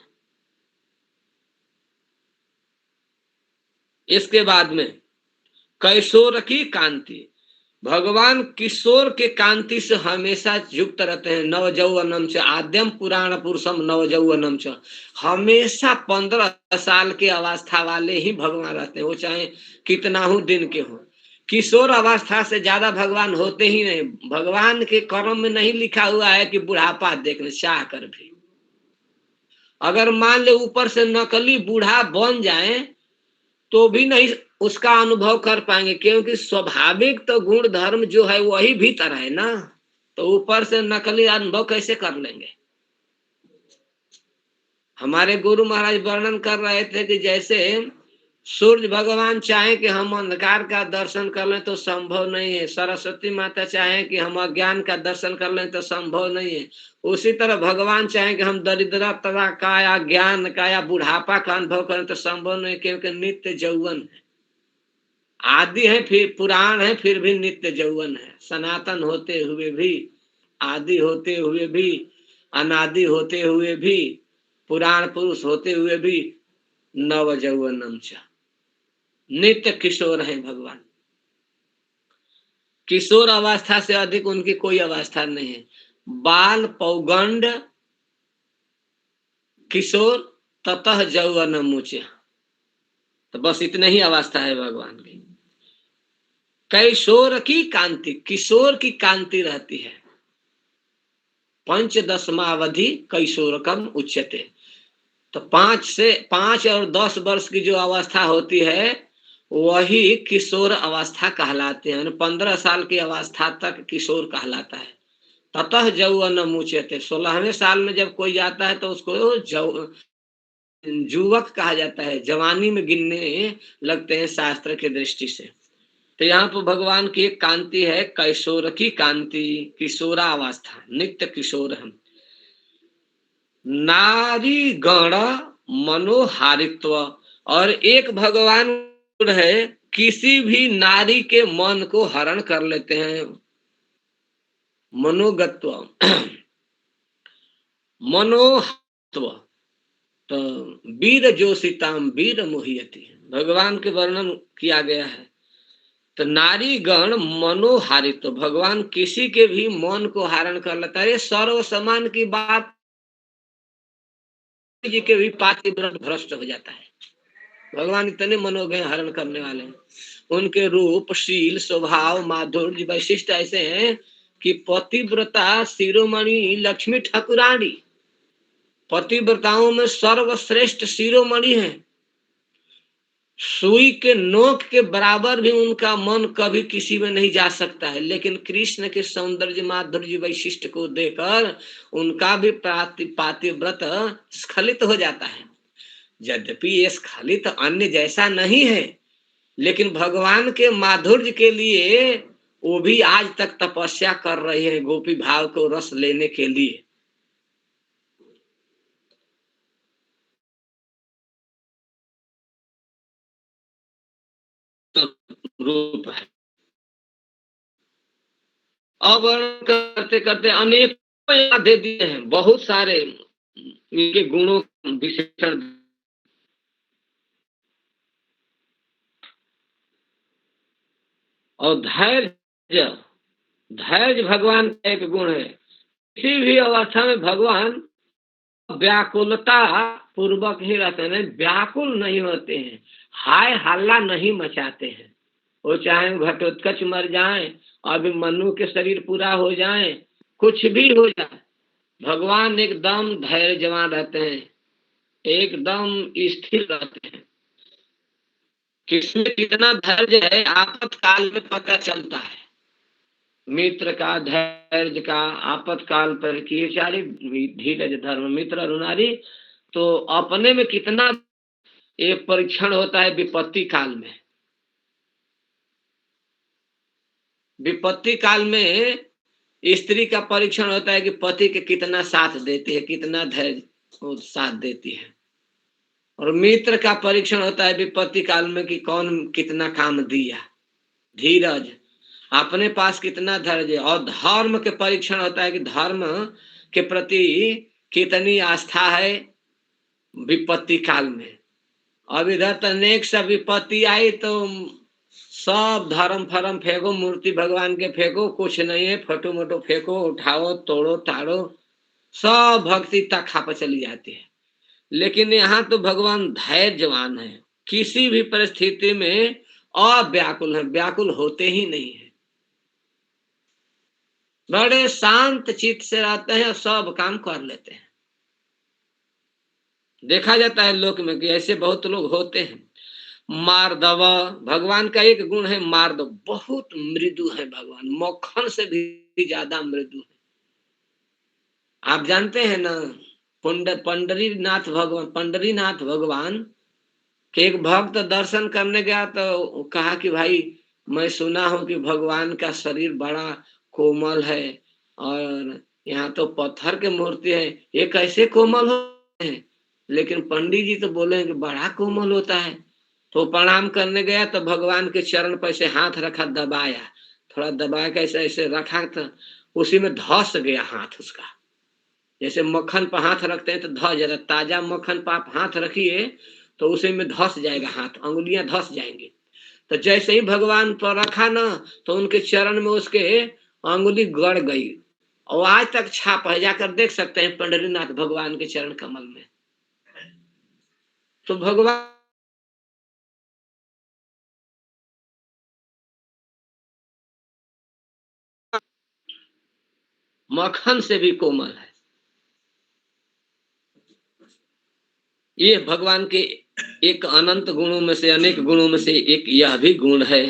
इसके बाद में किशोर की कांति, भगवान किशोर के कांति से हमेशा युक्त रहते हैं। नवजौवनम च आद्यम पुराण पुरुषम नवजौवनम च, हमेशा 15 साल के अवस्था वाले ही भगवान रहते हैं, वो चाहे कितना हो दिन के हो। किशोर अवस्था से ज्यादा भगवान होते ही नहीं। भगवान के कर्म में नहीं लिखा हुआ है कि बुढ़ापा देखने चाह कर भी। अगर मान ले ऊपर से नकली बूढ़ा बन जाए तो भी नहीं उसका अनुभव कर पाएंगे, क्योंकि स्वाभाविक तो गुण धर्म जो है वही भीतर है ना, तो ऊपर से नकली अनुभव कैसे कर लेंगे। हमारे गुरु महाराज वर्णन कर रहे थे कि जैसे सूर्य भगवान चाहे कि हम अंधकार का दर्शन कर लें तो संभव नहीं है, सरस्वती माता चाहे कि हम अज्ञान का दर्शन कर लें तो संभव नहीं है, उसी तरह भगवान चाहे कि हम दरिद्रता का या ज्ञान का या बुढ़ापा का अनुभव करें तो संभव नहीं, क्योंकि नित्य यौवन है, आदि है, फिर पुराण है, फिर भी नित्य यौवन है, सनातन होते हुए भी, आदि होते हुए भी, अनादि होते हुए भी, पुराण पुरुष होते हुए भी, नव यौवनम च, नित्य किशोर है भगवान। किशोर अवस्था से अधिक उनकी कोई अवस्था नहीं है। बाल पौगंड किशोर ततः यौवनम उच्य, तो बस इतने ही अवस्था है भगवान की। किशोर की कांति, किशोर की कांति रहती है। पंचदशमावधि किशोरकम उच्यते, तो 5 और 10 वर्ष की जो अवस्था होती है वही किशोर अवस्था कहलाते हैं। 15 साल की अवस्था तक किशोर कहलाता है। ततः यौवनम उच्यते, 16वें साल में जब कोई जाता है तो उसको युवक कहा जाता है, जवानी में गिनने लगते हैं शास्त्र के दृष्टि से। तो यहाँ पर भगवान की एक कांति है किशोर की कांति, किशोरावस्था, नित्य किशोर हम। नारी गण मनोहारित्व, और एक भगवान है किसी भी नारी के मन को हरण कर लेते हैं। मनोगत्व, मनोहारित्व, तो वीर जोशिताम वीर मोहियती, भगवान के वर्णन किया गया है। तो नारी गण मनोहारित्व, भगवान किसी के भी मन को हरण कर लेता है। सर्व समान की बात जी के भी पातिव्रत भ्रष्ट हो जाता है। भगवान इतने मनोगय हरण करने वाले हैं। उनके रूप, शील, स्वभाव, माधुर्य, वैशिष्ट ऐसे हैं कि पतिव्रता शिरोमणि लक्ष्मी ठाकुरानी, पतिव्रताओं में सर्वश्रेष्ठ शिरोमणि है। सुई के नोक के बराबर भी उनका मन कभी किसी में नहीं जा सकता है, लेकिन कृष्ण के सौंदर्य, माधुर्य, वैशिष्ट को देकर उनका भी पातिव्रत स्खलित हो जाता है। यद्यपि ये स्खलित अन्य जैसा नहीं है, लेकिन भगवान के माधुर्य के लिए वो भी आज तक तपस्या कर रहे हैं, गोपी भाव को रस लेने के लिए। तो रूप है। अब करते करते अनेक दे दिए हैं, बहुत सारे इनके गुणों विशेषण। और धैर्य, धैर्य भगवान का एक गुण है। किसी भी अवस्था में भगवान व्याकुलता पूर्वक ही रहते हैं, व्याकुल नहीं होते हैं, हाय हल्ला नहीं मचाते हैं। वो चाहे घटोत्कच मर जाए, अभिमन्यु के शरीर पूरा हो जाए, कुछ भी हो जाए, भगवान एकदम धैर्यवान रहते हैं, एकदम स्थिर रहते हैं। किसमें कितना धैर्य है आपातकाल में पता चलता है। मित्र का, धैर्य का, आपातकाल पर की चारी धीरज धर्म मित्र अरुणारी, तो अपने में कितना ये परीक्षण होता है विपत्ति काल में। विपत्ति काल में स्त्री का परीक्षण होता है कि पति के कितना साथ देती है, कितना धैर्य साथ देती है। और मित्र का परीक्षण होता है विपत्ति काल में कि कौन कितना काम दिया, धीरज, अपने पास कितना धैर्य। और धर्म के परीक्षण होता है कि धर्म के प्रति कितनी आस्था है विपत्ति काल में। अब इधर तो अनेक सब विपत्ति आई तो सब धर्म फरम फेंको, मूर्ति भगवान के फेंको, कुछ नहीं है, फोटो मोटो फेंको, उठाओ, तोड़ो ताड़ो, सब भक्ति तक खा पर चली जाती है। लेकिन यहाँ तो भगवान धैर्यवान है, किसी भी परिस्थिति में अव्याकुल है, व्याकुल होते ही नहीं है, बड़े शांत चित्त से रहते हैं और सब काम कर लेते हैं। देखा जाता है लोक में कि ऐसे बहुत लोग होते हैं। मार्दव, भगवान का एक गुण है मार्दव, बहुत मृदु है भगवान, मक्खन से भी ज्यादा मृदु है। आप जानते हैं ना पंडरीनाथ भगवान के एक भक्त दर्शन करने गया तो कहा कि भाई मैं सुना हूं कि भगवान का शरीर बड़ा कोमल है और यहाँ तो पत्थर की मूर्ति है, ये कैसे कोमल होते हैं? लेकिन पंडित जी तो बोले कि बड़ा कोमल होता है। तो प्रणाम करने गया तो भगवान के चरण पर ऐसे हाथ रखा, दबाया, थोड़ा दबा के ऐसे ऐसे रखा तो उसी में धस गया हाथ उसका। जैसे मक्खन पर हाथ रखते हैं तो धस जाता, ताजा मक्खन पर आप हाथ रखिए तो उसी में धस जाएगा हाथ, अंगुलियां धस जाएंगी। तो जैसे ही भगवान पर रखा ना तो उनके चरण में उसके अंगुली गड़ गई और आज तक छाप है, जाकर देख सकते हैं पंडरीनाथ भगवान के चरण कमल में। तो भगवान मक्खन से भी कोमल है। ये भगवान के एक अनंत गुणों में से, अनेक गुणों में से एक यह भी गुण है।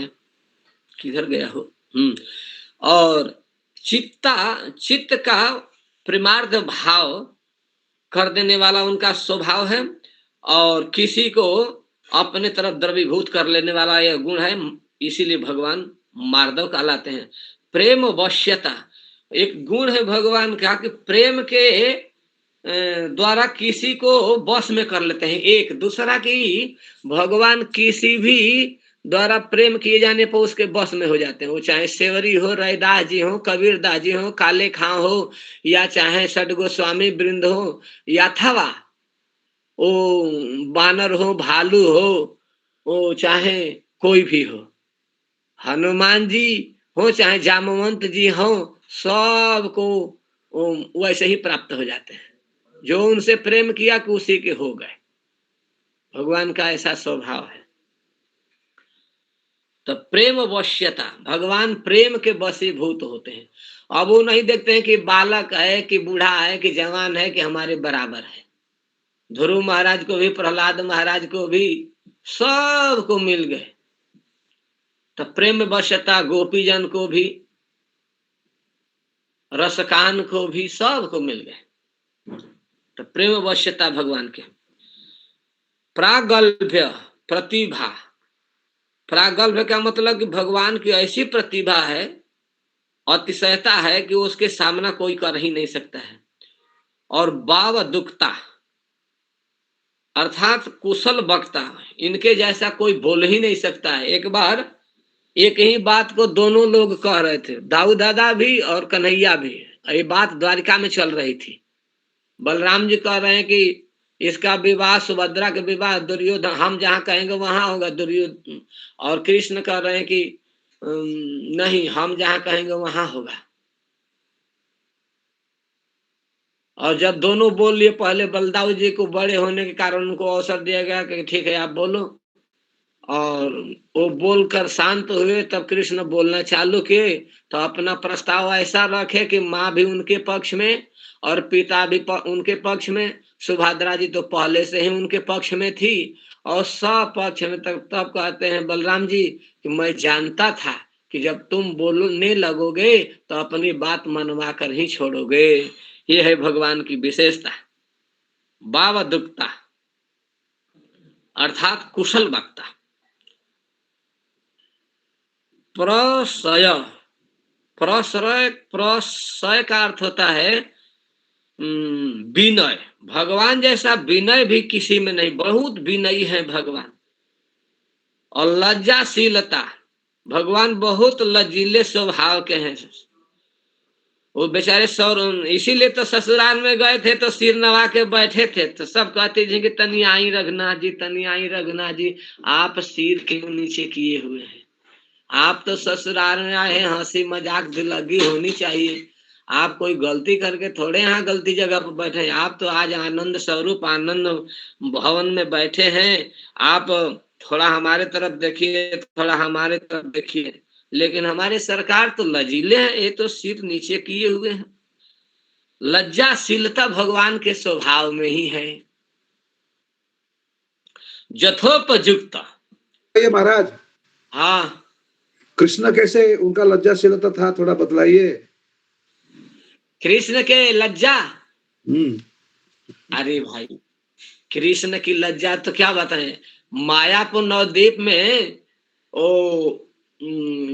किधर गया हो? और चित्त का प्रेमार्थ भाव कर देने वाला उनका स्वभाव है और किसी को अपने तरफ द्रवीभूत कर लेने वाला यह गुण है, इसीलिए भगवान मार्दव कहलाते हैं। प्रेम वश्यता एक गुण है भगवान का कि प्रेम के द्वारा किसी को वश में कर लेते हैं। एक दूसरा की भगवान किसी भी द्वारा प्रेम किए जाने पर उसके बस में हो जाते हैं। वो चाहे सेवरी हो, रैदास जी हो, कबीरदास जी हो, काले खां हो, या चाहे षड गोस्वामी वृंद हो, या अथवा वो बानर हो, भालू हो, वो चाहे कोई भी हो, हनुमान जी हो चाहे जामवंत जी हो, सबको वैसे ही प्राप्त हो जाते हैं। जो उनसे प्रेम किया कि उसी के हो गए। भगवान का ऐसा स्वभाव है। तो प्रेम वश्यता, भगवान प्रेम के वशीभूत होते हैं। अब वो नहीं देखते हैं कि बालक है कि बूढ़ा है कि जवान है कि हमारे बराबर है। ध्रुव महाराज को भी, प्रहलाद महाराज को भी, सबको मिल गए। तो प्रेम वश्यता गोपीजन को भी, रसकान को भी, सबको मिल गए। तो प्रेम वश्यता भगवान के। प्रागल्भ्य प्रतिभा, प्रागल्भ्य का मतलब कि भगवान की ऐसी प्रतिभा है, अतिशयता है कि उसके सामना कोई कर ही नहीं सकता है। और बावदुक्ता अर्थात कुशल वक्ता, इनके जैसा कोई बोल ही नहीं सकता है। एक बार एक ही बात को दोनों लोग कह रहे थे, दाऊ दादा भी और कन्हैया भी। ये बात द्वारिका में चल रही थी। बलराम जी कह रहे हैं कि इसका विवाह, सुभद्रा के विवाह दुर्योधन, हम जहाँ कहेंगे वहां होगा दुर्योधन। और कृष्ण कह रहे हैं कि नहीं, हम जहाँ कहेंगे वहां होगा। और जब दोनों बोल लिए, पहले बलदाऊ जी को बड़े होने के कारण उनको अवसर दिया गया कि ठीक है आप बोलो, और वो बोलकर शांत हुए। तब कृष्ण बोलना चालू किए तो अपना प्रस्ताव ऐसा रखे कि माँ भी उनके पक्ष में और पिता भी उनके पक्ष में, सुभद्रा जी तो पहले से ही उनके पक्ष में थी और सब पक्ष में। तब कहते हैं बलराम जी कि मैं जानता था कि जब तुम बोलने लगोगे तो अपनी बात मनवा कर ही छोड़ोगे। ये है भगवान की विशेषता, बावदुक्ता अर्थात कुशल वक्ता। प्रसय प्रश्रय का अर्थ होता है विनय। भगवान जैसा विनय भी किसी में नहीं, बहुत विनयी है भगवान। और लज्जाशीलता, भगवान बहुत लजीले स्वभाव के हैं। वो बेचारे इसीलिए तो ससुराल में गए थे तो सिर नवा के बैठे थे, तो सब कहते थे कि तनी आई रघुनाथ जी, तनी आई रघुनाथ जी, आप सिर क्यों नीचे किए हुए हैं? आप तो ससुराल में आए हैं, हंसी मजाक दिलगी होनी चाहिए। आप कोई गलती करके थोड़े यहाँ गलती जगह पर बैठे हैं। आप तो आज आनंद स्वरूप आनंद भवन में बैठे हैं। आप थोड़ा हमारे तरफ देखिए, थोड़ा हमारे तरफ देखिए। लेकिन हमारे सरकार तो लजीले हैं, ये तो सिर नीचे किए हुए हैं। लज्जाशीलता भगवान के स्वभाव में ही है। यथोपयुक्त। ये महाराज, हाँ, कृष्ण कैसे उनका लज्जाशीलता था, थोड़ा बतलाइए। कृष्ण के लज्जा, अरे भाई कृष्ण की लज्जा तो क्या बताएं। मायापुर नवद्वीप में ओ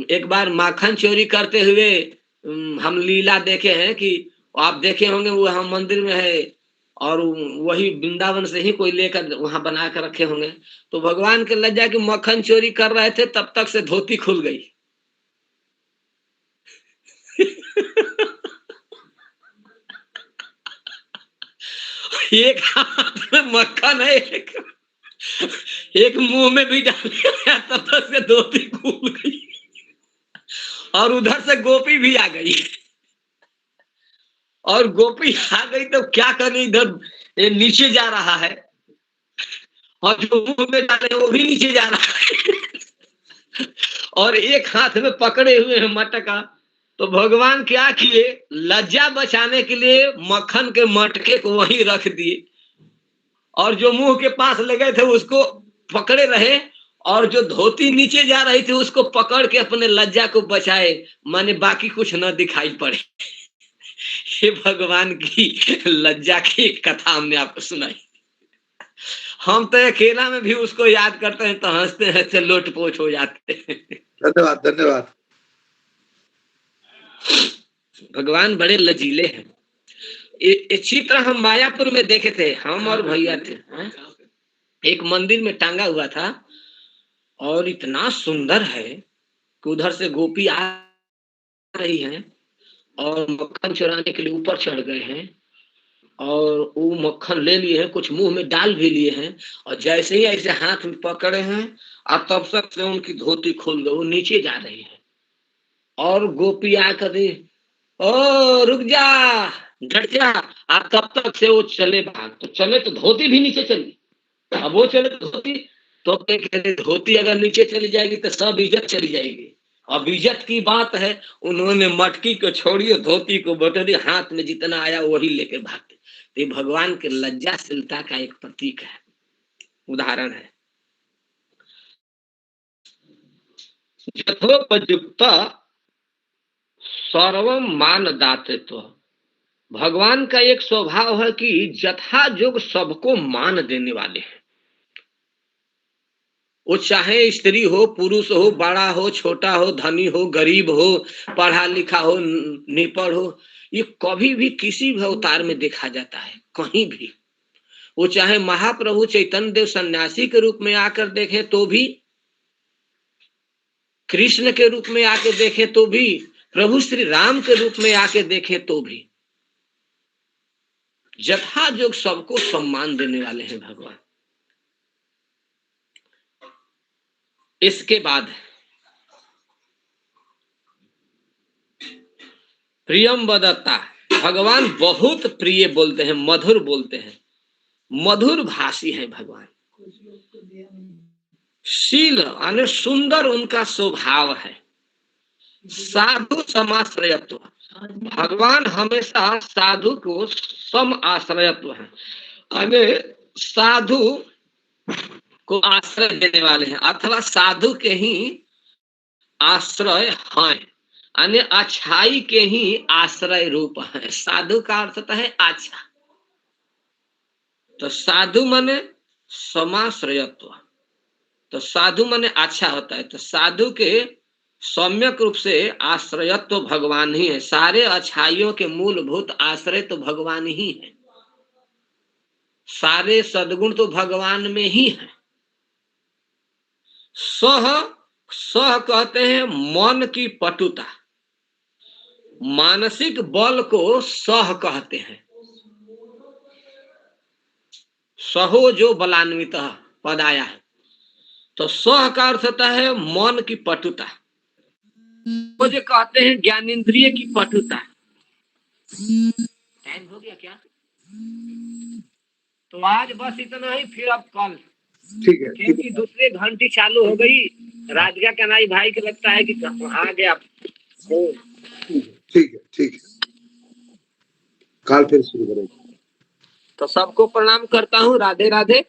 एक बार माखन चोरी करते हुए हम लीला देखे हैं कि आप देखे होंगे, वो हम मंदिर में है और वही वृंदावन से ही कोई लेकर वहां बना कर रखे होंगे। तो भगवान के लज्जा की मक्खन चोरी कर रहे थे, तब तक से धोती खुल गई। एक हाथ में मक्खन है, एक मुंह में भी डाल गया, तब तक से धोती खुल गई। और उधर से गोपी भी आ गई, और गोपी आ गई तो क्या करे, इधर नीचे जा रहा है और जो मुंह में डाले वो भी नीचे जा रहा है। और एक हाथ में पकड़े हुए हैं मटका। तो भगवान क्या किए, लज्जा बचाने के लिए मक्खन के मटके को वहीं रख दिए, और जो मुंह के पास लगे थे उसको पकड़े रहे, और जो धोती नीचे जा रही थी उसको पकड़ के अपने लज्जा को बचाए, माने बाकी कुछ न दिखाई पड़े। ये भगवान की लज्जा की एक कथा हमने आपको सुनाई। हम तो अकेला में भी उसको याद करते हैं तो हंसते हंसते लोटपोट हो जाते हैं। धन्यवाद धन्यवाद। भगवान बड़े लजीले हैं। ये चित्र हम मायापुर में देखे थे, हम और भैया थे। एक मंदिर में टांगा हुआ था और इतना सुंदर है कि उधर से गोपी आ रही है और मक्खन चुराने के लिए ऊपर चढ़ गए हैं, और वो मक्खन ले लिए हैं, कुछ मुंह में डाल भी लिए हैं, और जैसे ही ऐसे हाथ में पकड़े हैं और तब तक से उनकी धोती खुल गई, वो नीचे जा रही है। और गोपी आकर ओ रुक जा, डट जा। और तब तक से वो चले भाग, तो चले तो धोती भी नीचे चली। अब वो चले तो धोती, तो धोती अगर नीचे चली जाएगी तो सब इज्जत चली जाएगी। अब इज्जत की बात है, उन्होंने मटकी को छोड़िए, धोती को बटोरी, हाथ में जितना आया वही लेके भागते। तो ये भगवान के लज्जाशीलता का एक प्रतीक है, उदाहरण है। यथोपयुक्त सर्वम मान दातृत्व, भगवान का एक स्वभाव है कि यथा जोग सबको मान देने वाले हैं। वो चाहे स्त्री हो, पुरुष हो, बड़ा हो, छोटा हो, धनी हो, गरीब हो, पढ़ा लिखा हो, निपढ़ हो, ये कभी भी किसी भी अवतार में देखा जाता है, कहीं भी। वो चाहे महाप्रभु चैतन्य देव सन्यासी के रूप में आकर देखे तो भी, कृष्ण के रूप में आके देखे तो भी, प्रभु श्री राम के रूप में आके देखे तो भी, यथा जोग सबको सम्मान देने वाले हैं भगवान। इसके बाद प्रियम वदत्ता, भगवान बहुत प्रिय बोलते हैं, मधुर बोलते हैं, मधुर भाषी है भगवान। शील यानी सुंदर उनका स्वभाव है। साधु समाश्रयत्व, भगवान हमेशा साधु को सम आश्रयत्व है, यानी साधु को आश्रय देने वाले हैं, अथवा साधु के ही आश्रय हैं, यानी अच्छाई के ही आश्रय रूप है। साधु का अर्थ होता है अच्छा, तो साधु माने समाश्रयत्व, तो साधु माने अच्छा होता है। तो साधु के सम्यक रूप से आश्रयत्व तो भगवान ही है। सारे अच्छाइयों के मूलभूत आश्रय तो भगवान ही है। सारे सद्गुण तो भगवान में ही है। सह सह कहते हैं मन की पटुता, मानसिक बल को सह कहते हैं। सहो जो बलान्वित पद आया है, तो सह का अर्थ होता है मन की पटुता। वो जो कहते हैं ज्ञानेंद्रिय की पटुता। टाइम हो गया क्या? तो आज बस इतना ही, फिर अब कल, ठीक है, क्योंकि दूसरे घंटी चालू हो गई। राजगा कनाई भाई को लगता है कि आ गया। ठीक है, ठीक है, कल फिर शुरू करेंगे। तो सबको प्रणाम करता हूँ, राधे राधे,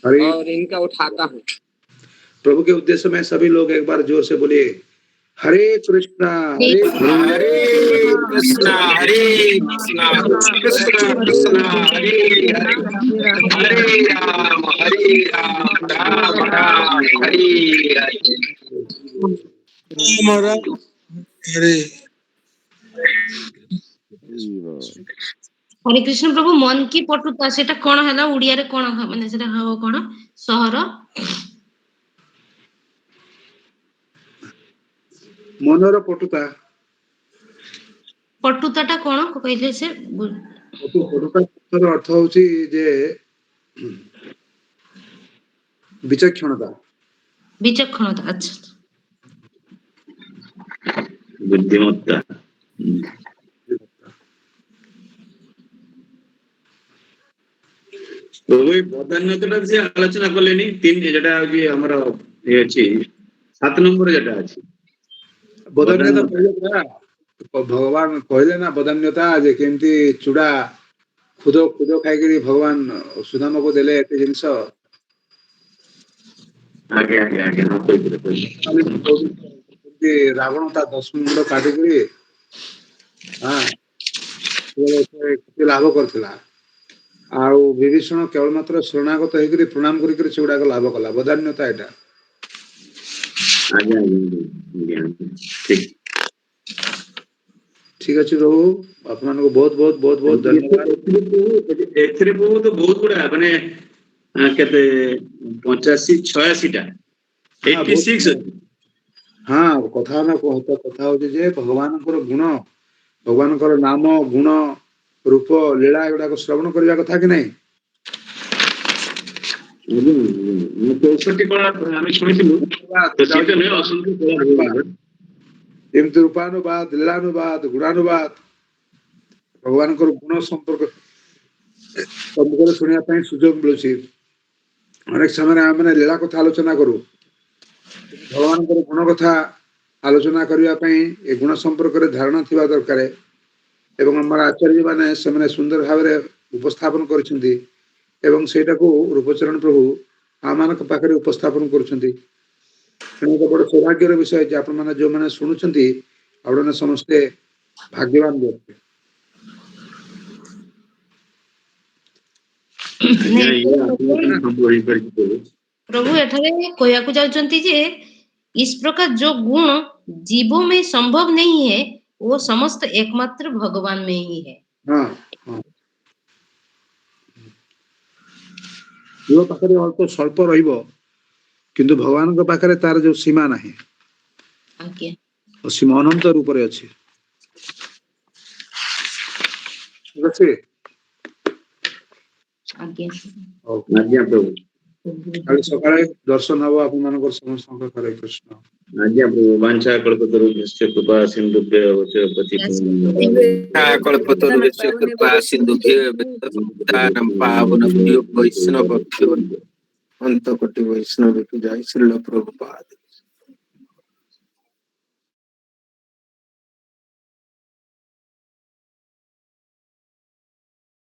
हरे और इनका उठाता हूँ। प्रभु के उद्देश्य में सभी लोग एक बार जोर से बोलिए, हरे कृष्णा हरे कृष्णा हरे कृष्णा कृष्ण कृष्ण हरे हरे हरे राम राम राम हरे हरे। हरे कृष्ण प्रभु मन की पटुता सेटा कोन हला उड़िया रे कोन माने सेटा हबो कोन सहर मनोर पटुता। पटुताटा कोन कहले से पटुतार अर्थ होची जे विचक्षणता, विचक्षणता। अच्छा बुद्धिमत्ता। प्रभु बदान्यता से आलोचना कलेनी तीन जेटा कि हमर ये अछि 7 नंबर जेटा अछि बदन्यता पहिले भगवान कहले ना बदन्यता जे केमती चूड़ा खुद खुद खाइकरी भगवान सुदामा को देले एते जिंस आगे आगे आगे हम कोइ रावण ता 10 मुंड काटिकरी हां लाभ करथिला आउ विभीषण केवल मात्र शरणागत हेकरी प्रणाम करी चूड़ा को लाभ कला बदान्यता एटा। आगे आगे ठीक ठीक अछि प्रभु आपन को बहुत बहुत बहुत बहुत धन्यवाद। एथरे बहुत बहुत गुडा माने केते 85 86 टा 86 हाँ कथा ना कहता कथा हो जे भगवान गुण भगवान नाम गुण रूप लीला एगुड़ा को श्रवण करने कथा कि नहीं। रूपानुवाद लीलानुवाद गुणानुवाद भगवान गुण संपर्क शुणा सुजोग मिलूँ। अनेक समय आम लीला कथा आलोचना करूँ भगवान गुण कथा आलोचना करने गुण संपर्क धारणा थिबा दरकार एवं आम आचार्य माने सुंदर भाव उपस्थापन करछंती एवं सेटा को रूपचरण प्रभु आम पाखे उपस्थापन करुछंती। बड़ सौभाग्यर विषय जे आपण माने जो माने सुनुछंती आपण समस्ते भाग्यवान व्यक्ति। प्रभु एठारे कहया को जाउचंती जे इस प्रकार जो गुण जीवों में संभव नहीं है वो समस्त एकमात्र भगवान में ही है। हाँ हाँ जीव पाखे अल्प स्वल्प रहिबो किंतु भगवान को पाखे तार जो सीमा नहीं सीमा अनंत रूप रे अछि। सकाळे दर्शन हबो आपन मानकर समस्त हरे कृष्ण। आज्ञा प्रभु वांछा कल्पतरुभ्यश्च कृपा सिन्धुभ्यः कल्पतरुभ्यश्च कृपा सिन्धुभ्यः पावनभ्यो वैष्णवभ्यो अंतकोटि वैष्णव जय श्रील प्रभुपाद।